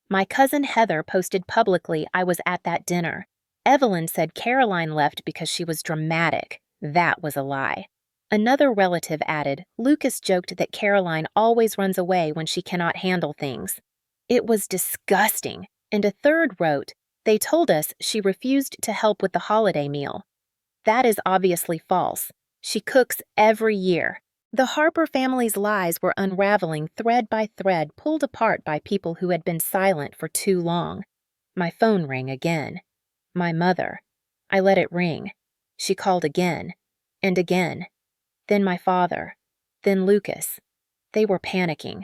Speaker 1: My cousin Heather posted publicly I was at that dinner. Evelyn said Caroline left because she was dramatic. That was a lie. Another relative added, Lucas joked that Caroline always runs away when she cannot handle things. It was disgusting. And a third wrote, they told us she refused to help with the holiday meal. That is obviously false. She cooks every year. The Harper family's lies were unraveling thread by thread, pulled apart by people who had been silent for too long. My phone rang again. My mother. I let it ring. She called again. And again. Then my father. Then Lucas. They were panicking.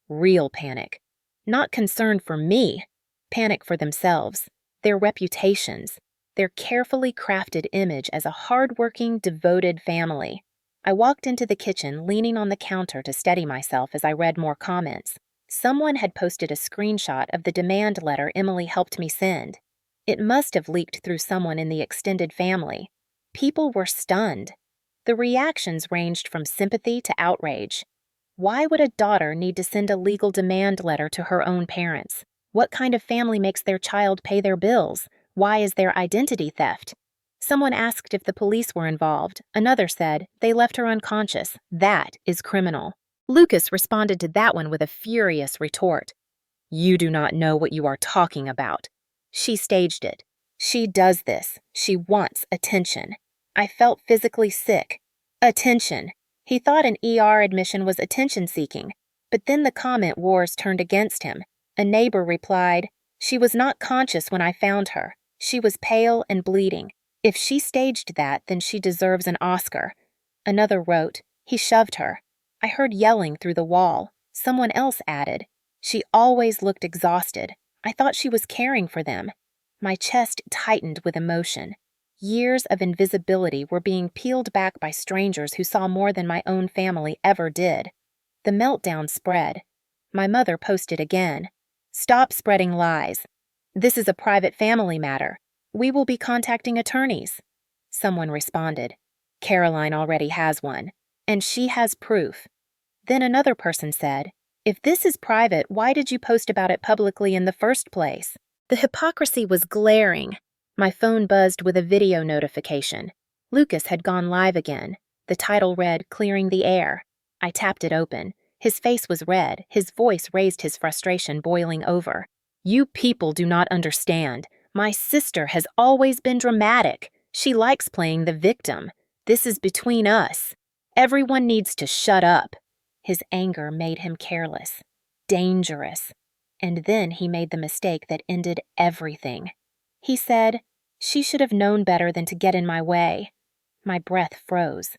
Speaker 1: Real panic. Not concerned for me. Panic for themselves. Their reputations. Their carefully crafted image as a hard-working, devoted family. I walked into the kitchen, leaning on the counter to steady myself as I read more comments. Someone had posted a screenshot of the demand letter Emily helped me send. It must have leaked through someone in the extended family. People were stunned. The reactions ranged from sympathy to outrage. Why would a daughter need to send a legal demand letter to her own parents? What kind of family makes their child pay their bills? Why is there identity theft? Someone asked if the police were involved. Another said, they left her unconscious. That is criminal. Lucas responded to that one with a furious retort. You do not know what you are talking about. She staged it. She does this. She wants attention. I felt physically sick. Attention. He thought an ER admission was attention-seeking, but then the comment wars turned against him. A neighbor replied, she was not conscious when I found her. She was pale and bleeding. If she staged that, then she deserves an Oscar. Another wrote, he shoved her. I heard yelling through the wall. Someone else added, she always looked exhausted. I thought she was caring for them. My chest tightened with emotion. Years of invisibility were being peeled back by strangers who saw more than my own family ever did. The meltdown spread. My mother posted again. Stop spreading lies. This is a private family matter. We will be contacting attorneys. Someone responded. Caroline already has one, and she has proof. Then another person said, if this is private, why did you post about it publicly in the first place? The hypocrisy was glaring. My phone buzzed with a video notification. Lucas had gone live again. The title read, Clearing the Air. I tapped it open. His face was red. His voice raised his frustration boiling over. You people do not understand. My sister has always been dramatic. She likes playing the victim. This is between us. Everyone needs to shut up. His anger made him careless, dangerous. And then he made the mistake that ended everything. He said, she should have known better than to get in my way. My breath froze.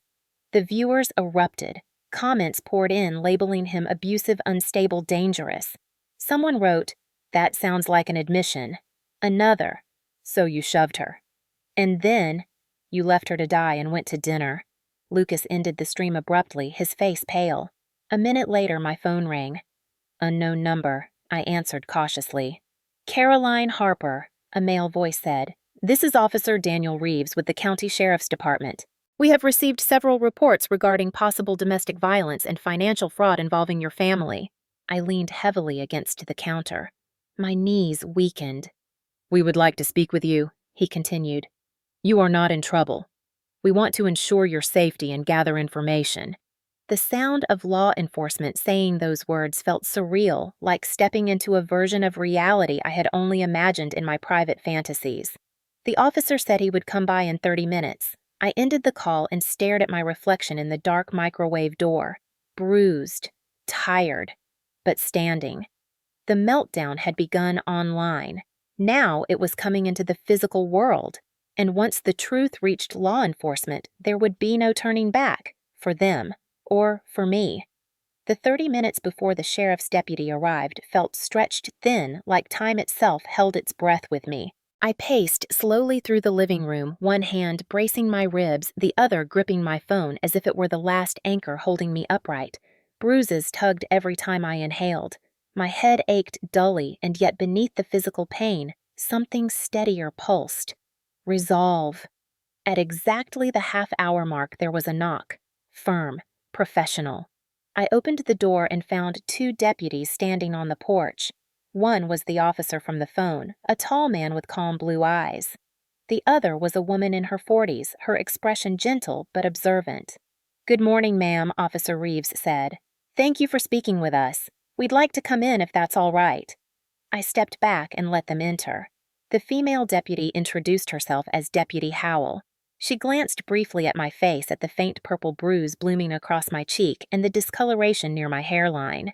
Speaker 1: The viewers erupted. Comments poured in labeling him abusive, unstable, dangerous. Someone wrote, that sounds like an admission. Another, so you shoved her. And then, you left her to die and went to dinner. Lucas ended the stream abruptly, his face pale. A minute later, my phone rang. Unknown number, I answered cautiously. Caroline Harper, a male voice said. This is Officer Daniel Reeves with the County Sheriff's Department. We have received several reports regarding possible domestic violence and financial fraud involving your family. I leaned heavily against the counter. My knees weakened. We would like to speak with you, he continued. You are not in trouble. We want to ensure your safety and gather information. The sound of law enforcement saying those words felt surreal, like stepping into a version of reality I had only imagined in my private fantasies. The officer said he would come by in 30 minutes. I ended the call and stared at my reflection in the dark microwave door, bruised, tired, but standing. The meltdown had begun online. Now it was coming into the physical world, and once the truth reached law enforcement, there would be no turning back, for them, or for me. The 30 minutes before the sheriff's deputy arrived felt stretched thin, like time itself held its breath with me. I paced slowly through the living room, one hand bracing my ribs, the other gripping my phone as if it were the last anchor holding me upright. Bruises tugged every time I inhaled. My head ached dully, and yet beneath the physical pain, something steadier pulsed. Resolve. At exactly the half-hour mark, there was a knock. Firm, professional. I opened the door and found 2 deputies standing on the porch. One was the officer from the phone, a tall man with calm blue eyes. The other was a woman in her 40s, her expression gentle but observant. Good morning, ma'am, Officer Reeves said. Thank you for speaking with us. We'd like to come in if that's all right. I stepped back and let them enter. The female deputy introduced herself as Deputy Howell. She glanced briefly at my face, at the faint purple bruise blooming across my cheek and the discoloration near my hairline.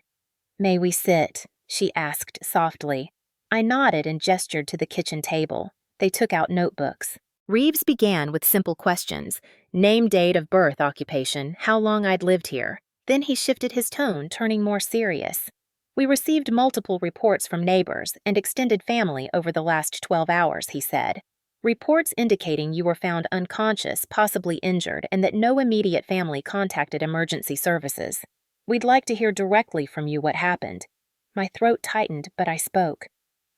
Speaker 1: May we sit? She asked softly. I nodded and gestured to the kitchen table. They took out notebooks. Reeves began with simple questions. Name, date of birth, occupation, how long I'd lived here. Then he shifted his tone, turning more serious. We received multiple reports from neighbors and extended family over the last 12 hours, he said. Reports indicating you were found unconscious, possibly injured, and that no immediate family contacted emergency services. We'd like to hear directly from you what happened. My throat tightened, but I spoke.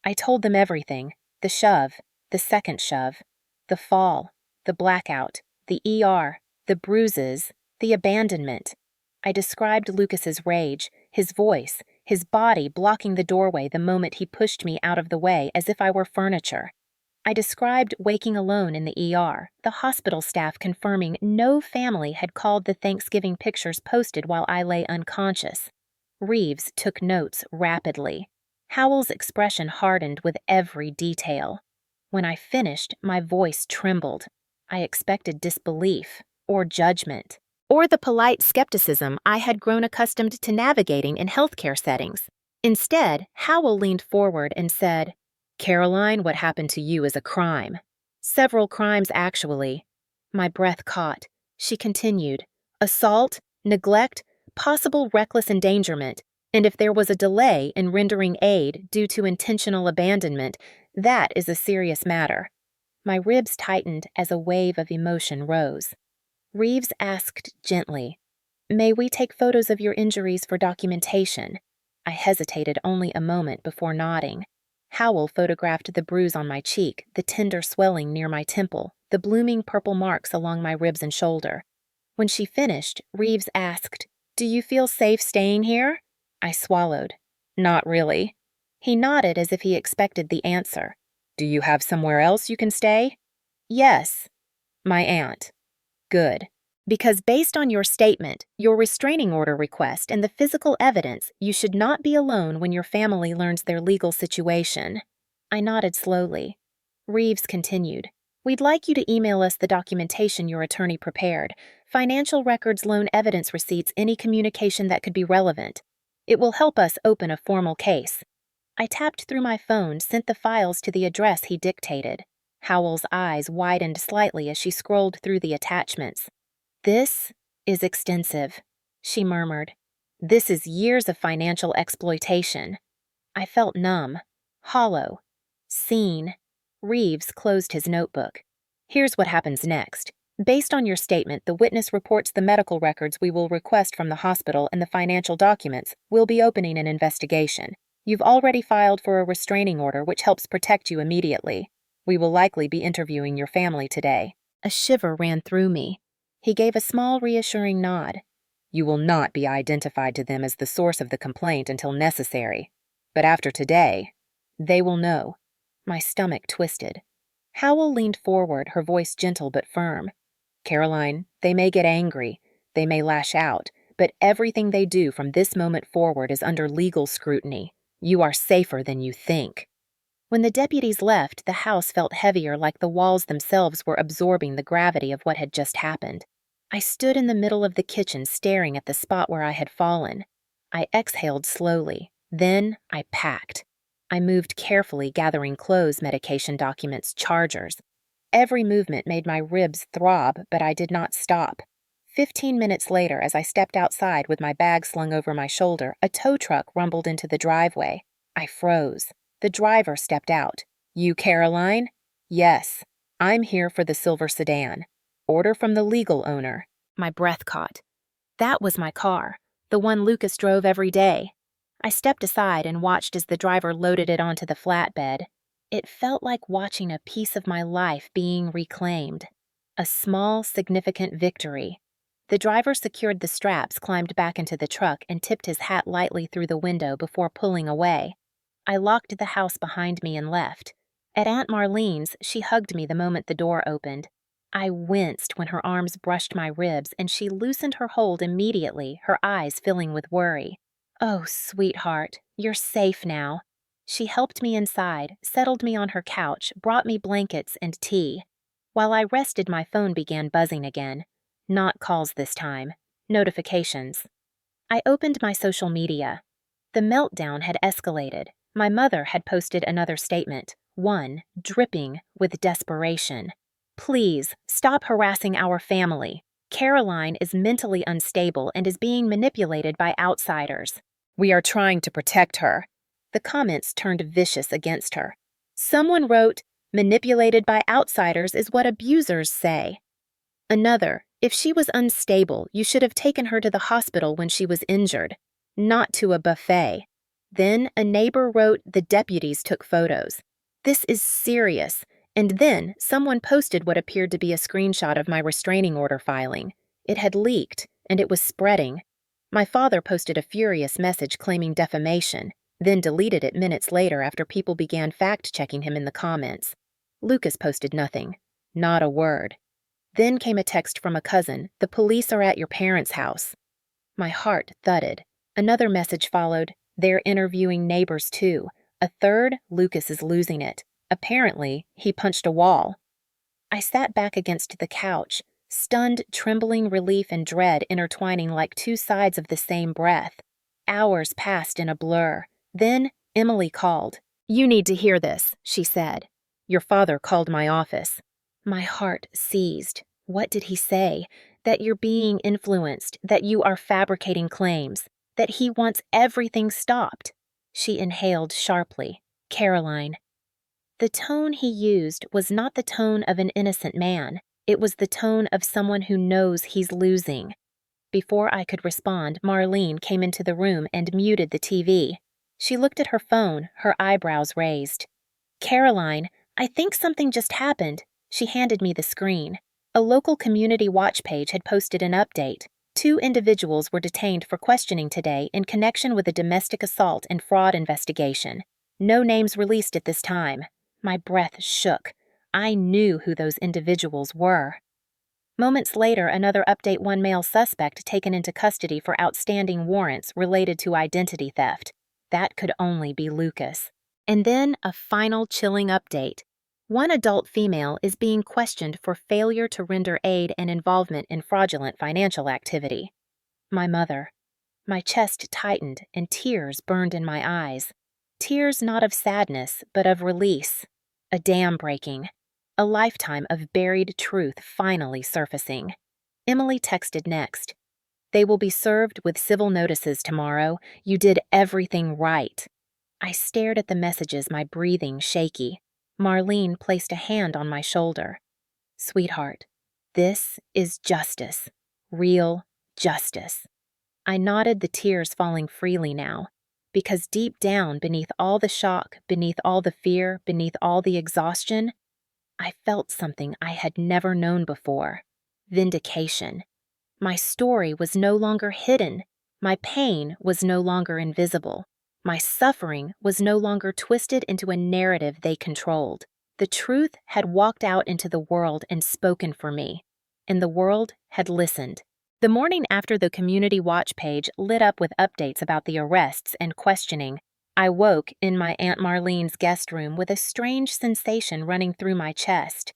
Speaker 1: I told them everything. The shove, the second shove, the fall, the blackout, the ER, the bruises, the abandonment. I described Lucas's rage, his voice, his body blocking the doorway the moment he pushed me out of the way as if I were furniture. I described waking alone in the ER, the hospital staff confirming no family had called the Thanksgiving pictures posted while I lay unconscious. Reeves took notes rapidly. Howell's expression hardened with every detail. When I finished, my voice trembled. I expected disbelief, or judgment, or the polite skepticism I had grown accustomed to navigating in healthcare settings. Instead, Howell leaned forward and said, Caroline, what happened to you is a crime. Several crimes, actually. My breath caught. She continued. Assault, neglect, possible reckless endangerment, and if there was a delay in rendering aid due to intentional abandonment, that is a serious matter. My ribs tightened as a wave of emotion rose. Reeves asked gently, May we take photos of your injuries for documentation? I hesitated only a moment before nodding. Howell photographed the bruise on my cheek, the tender swelling near my temple, the blooming purple marks along my ribs and shoulder. When she finished, Reeves asked, Do you feel safe staying here? I swallowed. Not really. He nodded as if he expected the answer. Do you have somewhere else you can stay? Yes. My aunt. Good. Because based on your statement, your restraining order request, and the physical evidence, you should not be alone when your family learns their legal situation. I nodded slowly. Reeves continued. We'd like you to email us the documentation your attorney prepared, financial records, loan evidence receipts, any communication that could be relevant. It will help us open a formal case. I tapped through my phone, sent the files to the address he dictated. Howell's eyes widened slightly as she scrolled through the attachments. This is extensive, she murmured. This is years of financial exploitation. I felt numb, hollow, seen. Reeves closed his notebook. Here's what happens next. Based on your statement, the witness reports the medical records we will request from the hospital and the financial documents. We'll be opening an investigation. You've already filed for a restraining order, which helps protect you immediately. We will likely be interviewing your family today." A shiver ran through me. He gave a small, reassuring nod. "You will not be identified to them as the source of the complaint until necessary. But after today, they will know." My stomach twisted. Howell leaned forward, her voice gentle but firm. "Caroline, they may get angry, they may lash out, but everything they do from this moment forward is under legal scrutiny. You are safer than you think." When the deputies left, the house felt heavier, like the walls themselves were absorbing the gravity of what had just happened. I stood in the middle of the kitchen staring at the spot where I had fallen. I exhaled slowly. Then I packed. I moved carefully, gathering clothes, medication documents, chargers. Every movement made my ribs throb, but I did not stop. 15 minutes later, as I stepped outside with my bag slung over my shoulder, a tow truck rumbled into the driveway. I froze. The driver stepped out. "You Caroline?" "Yes. I'm here for the silver sedan. Order from the legal owner." My breath caught. That was my car, the one Lucas drove every day. I stepped aside and watched as the driver loaded it onto the flatbed. It felt like watching a piece of my life being reclaimed. A small, significant victory. The driver secured the straps, climbed back into the truck, and tipped his hat lightly through the window before pulling away. I locked the house behind me and left. At Aunt Marlene's, she hugged me the moment the door opened. I winced when her arms brushed my ribs, and she loosened her hold immediately, her eyes filling with worry. "Oh, sweetheart, you're safe now." She helped me inside, settled me on her couch, brought me blankets and tea. While I rested, my phone began buzzing again. Not calls this time. Notifications. I opened my social media. The meltdown had escalated. My mother had posted another statement, one dripping with desperation. "Please, stop harassing our family. Caroline is mentally unstable and is being manipulated by outsiders. We are trying to protect her." The comments turned vicious against her. Someone wrote, "Manipulated by outsiders is what abusers say." Another, "If she was unstable, you should have taken her to the hospital when she was injured, not to a buffet." Then a neighbor wrote, "The deputies took photos. This is serious." And then someone posted what appeared to be a screenshot of my restraining order filing. It had leaked, and it was spreading. My father posted a furious message claiming defamation, then deleted it minutes later after people began fact-checking him in the comments. Lucas posted nothing. Not a word. Then came a text from a cousin, "The police are at your parents' house." My heart thudded. Another message followed, "They're interviewing neighbors too. A third, Lucas is losing it. Apparently, he punched a wall." I sat back against the couch, stunned, trembling relief and dread intertwining like two sides of the same breath. Hours passed in a blur. Then Emily called. "You need to hear this," she said. "Your father called my office." My heart seized. What did he say? That you're being influenced, that you are fabricating claims, that he wants everything stopped. She inhaled sharply. "Caroline." The tone he used was not the tone of an innocent man. It was the tone of someone who knows he's losing. Before I could respond, Marlene came into the room and muted the TV. She looked at her phone, her eyebrows raised. "Caroline, I think something just happened." She handed me the screen. A local community watch page had posted an update. 2 individuals were detained for questioning today in connection with a domestic assault and fraud investigation. No names released at this time. My breath shook. I knew who those individuals were. Moments later, another update: 1 male suspect taken into custody for outstanding warrants related to identity theft. That could only be Lucas. And then a final chilling update. 1 adult female is being questioned for failure to render aid and involvement in fraudulent financial activity. My mother. My chest tightened and tears burned in my eyes. Tears not of sadness, but of release. A dam breaking. A lifetime of buried truth finally surfacing. Emily texted next. "They will be served with civil notices tomorrow. You did everything right." I stared at the messages, my breathing shaky. Marlene placed a hand on my shoulder. "Sweetheart, this is justice. Real justice." I nodded, the tears falling freely now. Because deep down, beneath all the shock, beneath all the fear, beneath all the exhaustion, I felt something I had never known before: vindication. My story was no longer hidden. My pain was no longer invisible. My suffering was no longer twisted into a narrative they controlled. The truth had walked out into the world and spoken for me, and the world had listened. The morning after the community watch page lit up with updates about the arrests and questioning, I woke in my Aunt Marlene's guest room with a strange sensation running through my chest.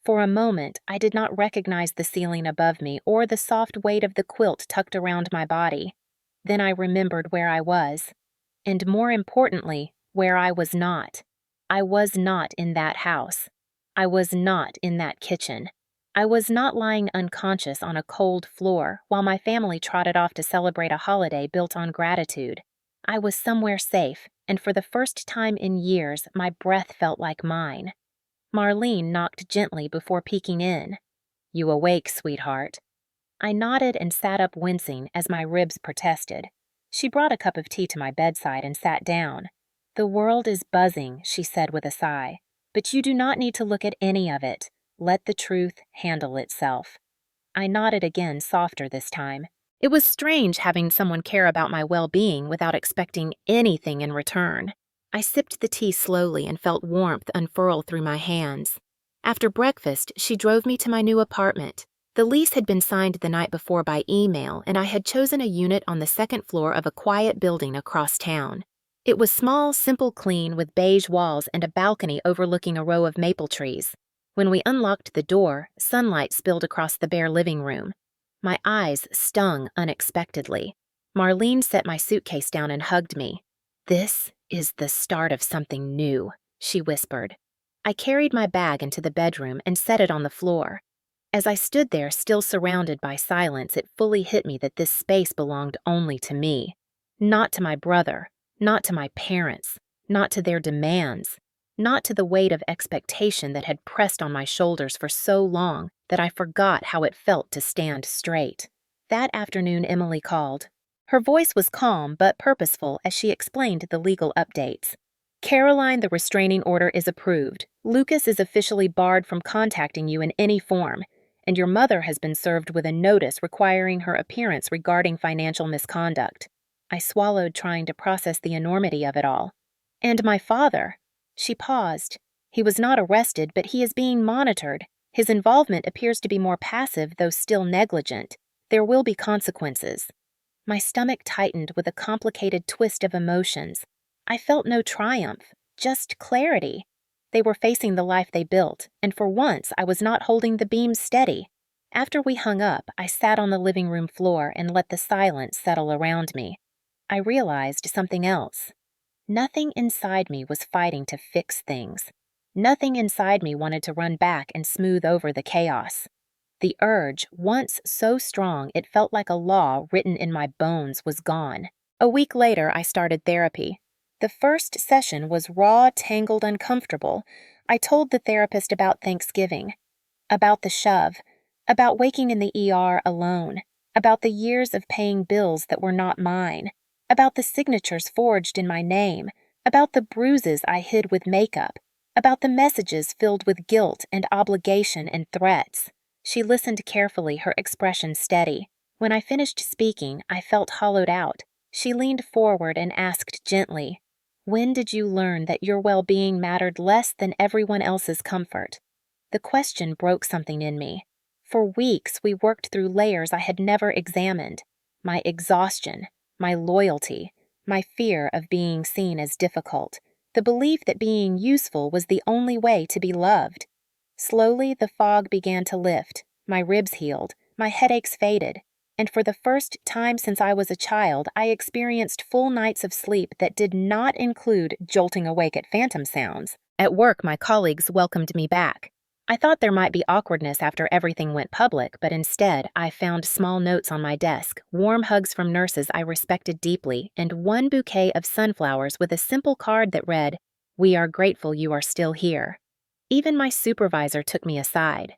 Speaker 1: For a moment, I did not recognize the ceiling above me or the soft weight of the quilt tucked around my body. Then I remembered where I was, and more importantly, where I was not. I was not in that house. I was not in that kitchen. I was not lying unconscious on a cold floor while my family trotted off to celebrate a holiday built on gratitude. I was somewhere safe, and for the first time in years, my breath felt like mine. Marlene knocked gently before peeking in. "You awake, sweetheart?" I nodded and sat up, wincing as my ribs protested. She brought a cup of tea to my bedside and sat down. "The world is buzzing," she said with a sigh, "but you do not need to look at any of it. Let the truth handle itself." I nodded again, softer this time. It was strange having someone care about my well-being without expecting anything in return. I sipped the tea slowly and felt warmth unfurl through my hands. After breakfast, she drove me to my new apartment. The lease had been signed the night before by email, and I had chosen a unit on the second floor of a quiet building across town. It was small, simple, clean, with beige walls and a balcony overlooking a row of maple trees. When we unlocked the door, sunlight spilled across the bare living room. My eyes stung unexpectedly. Marlene set my suitcase down and hugged me. "This is the start of something new," she whispered. I carried my bag into the bedroom and set it on the floor. As I stood there, still surrounded by silence, it fully hit me that this space belonged only to me. Not to my brother, not to my parents, not to their demands, not to the weight of expectation that had pressed on my shoulders for so long that I forgot how it felt to stand straight. That afternoon, Emily called. Her voice was calm but purposeful as she explained the legal updates. "Caroline, the restraining order is approved. Lucas is officially barred from contacting you in any form, and your mother has been served with a notice requiring her appearance regarding financial misconduct." I swallowed, trying to process the enormity of it all. "And my father?" She paused. "He was not arrested, but he is being monitored. His involvement appears to be more passive, though still negligent. There will be consequences." My stomach tightened with a complicated twist of emotions. I felt no triumph, just clarity. They were facing the life they built, and for once I was not holding the beam steady. After we hung up, I sat on the living room floor and let the silence settle around me. I realized something else. Nothing inside me was fighting to fix things. Nothing inside me wanted to run back and smooth over the chaos. The urge, once so strong it felt like a law written in my bones, was gone. A week later, I started therapy. The first session was raw, tangled, uncomfortable. I told the therapist about Thanksgiving, about the shove, about waking in the ER alone, about the years of paying bills that were not mine, about the signatures forged in my name, about the bruises I hid with makeup, about the messages filled with guilt and obligation and threats. She listened carefully, her expression steady. When I finished speaking, I felt hollowed out. She leaned forward and asked gently, "When did you learn that your well-being mattered less than everyone else's comfort?" The question broke something in me. For weeks, we worked through layers I had never examined: my exhaustion, my loyalty, my fear of being seen as difficult, the belief that being useful was the only way to be loved. Slowly, the fog began to lift, my ribs healed, my headaches faded, and for the first time since I was a child, I experienced full nights of sleep that did not include jolting awake at phantom sounds. At work, my colleagues welcomed me back. I thought there might be awkwardness after everything went public, but instead, I found small notes on my desk, warm hugs from nurses I respected deeply, and one bouquet of sunflowers with a simple card that read, "We are grateful you are still here." Even my supervisor took me aside.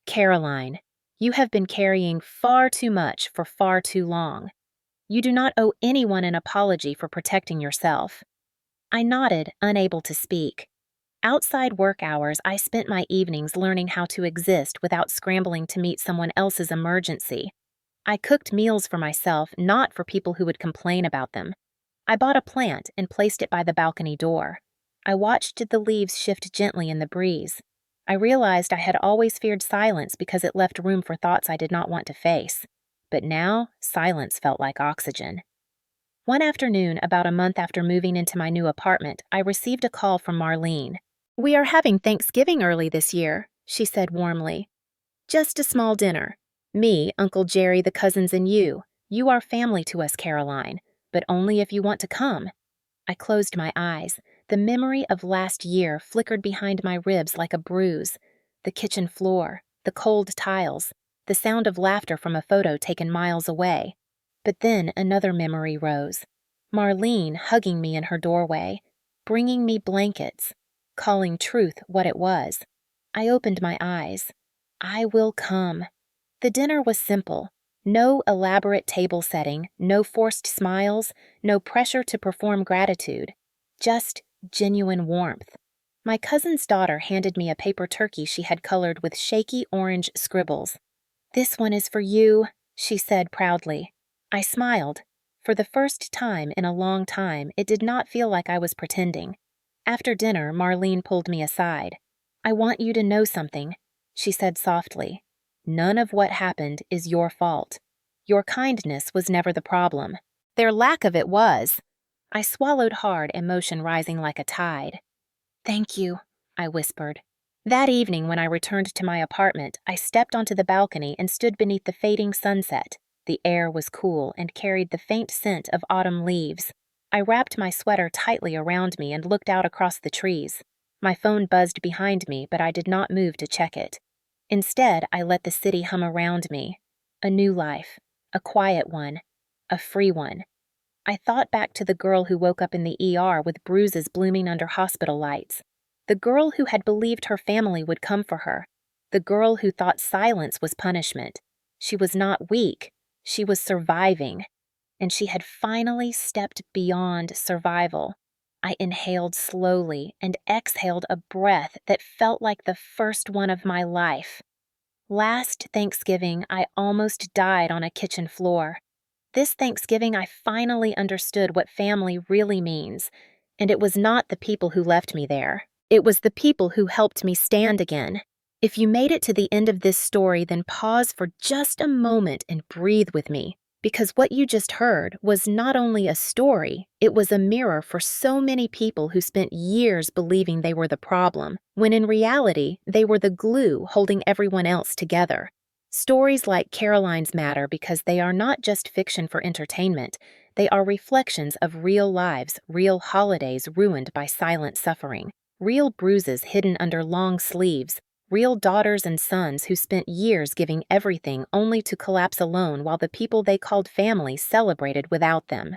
Speaker 1: "Caroline, you have been carrying far too much for far too long. You do not owe anyone an apology for protecting yourself." I nodded, unable to speak. Outside work hours, I spent my evenings learning how to exist without scrambling to meet someone else's emergency. I cooked meals for myself, not for people who would complain about them. I bought a plant and placed it by the balcony door. I watched the leaves shift gently in the breeze. I realized I had always feared silence because it left room for thoughts I did not want to face. But now, silence felt like oxygen. One afternoon, about a month after moving into my new apartment, I received a call from Marlene. "We are having Thanksgiving early this year," she said warmly. "Just a small dinner. Me, Uncle Jerry, the cousins, and you. You are family to us, Caroline, but only if you want to come." I closed my eyes. The memory of last year flickered behind my ribs like a bruise. The kitchen floor, the cold tiles, the sound of laughter from a photo taken miles away. But then another memory rose. Marlene hugging me in her doorway, bringing me blankets, calling truth what it was. I opened my eyes. I will come. The dinner was simple. No elaborate table setting, no forced smiles, no pressure to perform gratitude. Just genuine warmth. My cousin's daughter handed me a paper turkey she had colored with shaky orange scribbles. "This one is for you," she said proudly. I smiled. For the first time in a long time, it did not feel like I was pretending. After dinner, Marlene pulled me aside. "I want you to know something," she said softly. "None of what happened is your fault. Your kindness was never the problem. Their lack of it was." I swallowed hard, emotion rising like a tide. "Thank you," I whispered. That evening, when I returned to my apartment, I stepped onto the balcony and stood beneath the fading sunset. The air was cool and carried the faint scent of autumn leaves. I wrapped my sweater tightly around me and looked out across the trees. My phone buzzed behind me, but I did not move to check it. Instead, I let the city hum around me. A new life, a quiet one, a free one. I thought back to the girl who woke up in the ER with bruises blooming under hospital lights. The girl who had believed her family would come for her. The girl who thought silence was punishment. She was not weak. She was surviving. And she had finally stepped beyond survival. I inhaled slowly and exhaled a breath that felt like the first one of my life. Last Thanksgiving, I almost died on a kitchen floor. This Thanksgiving, I finally understood what family really means, and it was not the people who left me there. It was the people who helped me stand again. If you made it to the end of this story, then pause for just a moment and breathe with me, because what you just heard was not only a story, it was a mirror for so many people who spent years believing they were the problem, when in reality, they were the glue holding everyone else together. Stories like Caroline's matter because they are not just fiction for entertainment, they are reflections of real lives, real holidays ruined by silent suffering, real bruises hidden under long sleeves, real daughters and sons who spent years giving everything only to collapse alone while the people they called family celebrated without them.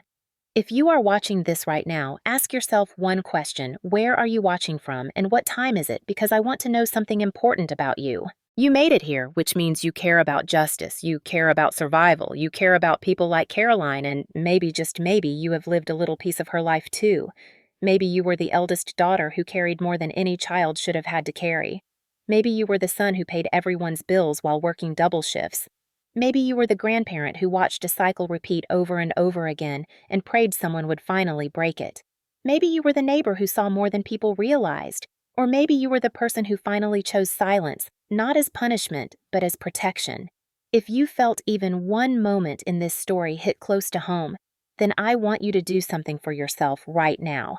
Speaker 1: If you are watching this right now, ask yourself one question: where are you watching from and what time is it? Because I want to know something important about you. You made it here, which means you care about justice, you care about survival, you care about people like Caroline, and maybe, just maybe, you have lived a little piece of her life too. Maybe you were the eldest daughter who carried more than any child should have had to carry. Maybe you were the son who paid everyone's bills while working double shifts. Maybe you were the grandparent who watched a cycle repeat over and over again and prayed someone would finally break it. Maybe you were the neighbor who saw more than people realized. Or maybe you were the person who finally chose silence, not as punishment, but as protection. If you felt even one moment in this story hit close to home, then I want you to do something for yourself right now.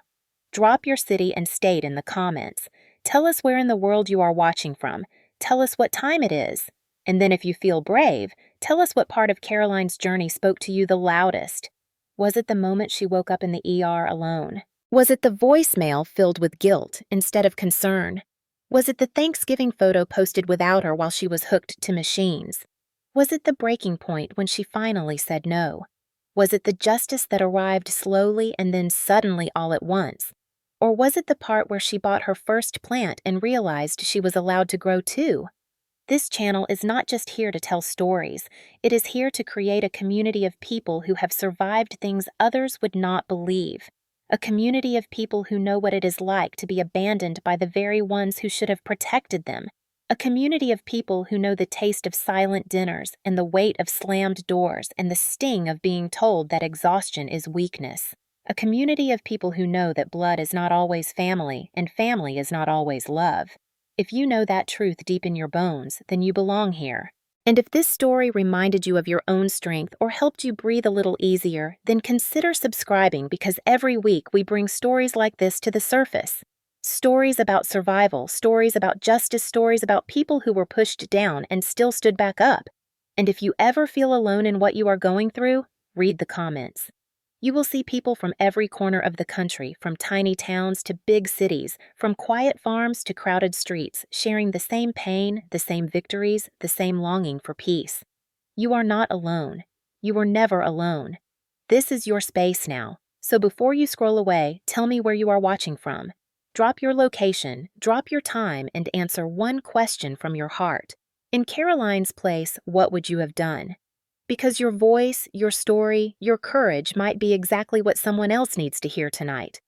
Speaker 1: Drop your city and state in the comments. Tell us where in the world you are watching from. Tell us what time it is. And then if you feel brave, tell us what part of Caroline's journey spoke to you the loudest. Was it the moment she woke up in the ER alone? Was it the voicemail filled with guilt instead of concern? Was it the Thanksgiving photo posted without her while she was hooked to machines? Was it the breaking point when she finally said no? Was it the justice that arrived slowly and then suddenly all at once? Or was it the part where she bought her first plant and realized she was allowed to grow too? This channel is not just here to tell stories. It is here to create a community of people who have survived things others would not believe. A community of people who know what it is like to be abandoned by the very ones who should have protected them. A community of people who know the taste of silent dinners and the weight of slammed doors and the sting of being told that exhaustion is weakness. A community of people who know that blood is not always family and family is not always love. If you know that truth deep in your bones, then you belong here. And if this story reminded you of your own strength or helped you breathe a little easier, then consider subscribing because every week we bring stories like this to the surface. Stories about survival, stories about justice, stories about people who were pushed down and still stood back up. And if you ever feel alone in what you are going through, read the comments. You will see people from every corner of the country, from tiny towns to big cities, from quiet farms to crowded streets, sharing the same pain, the same victories, the same longing for peace. You are not alone. You were never alone. This is your space now. So before you scroll away, tell me where you are watching from. Drop your location, drop your time, and answer one question from your heart. In Caroline's place, what would you have done? Because your voice, your story, your courage might be exactly what someone else needs to hear tonight.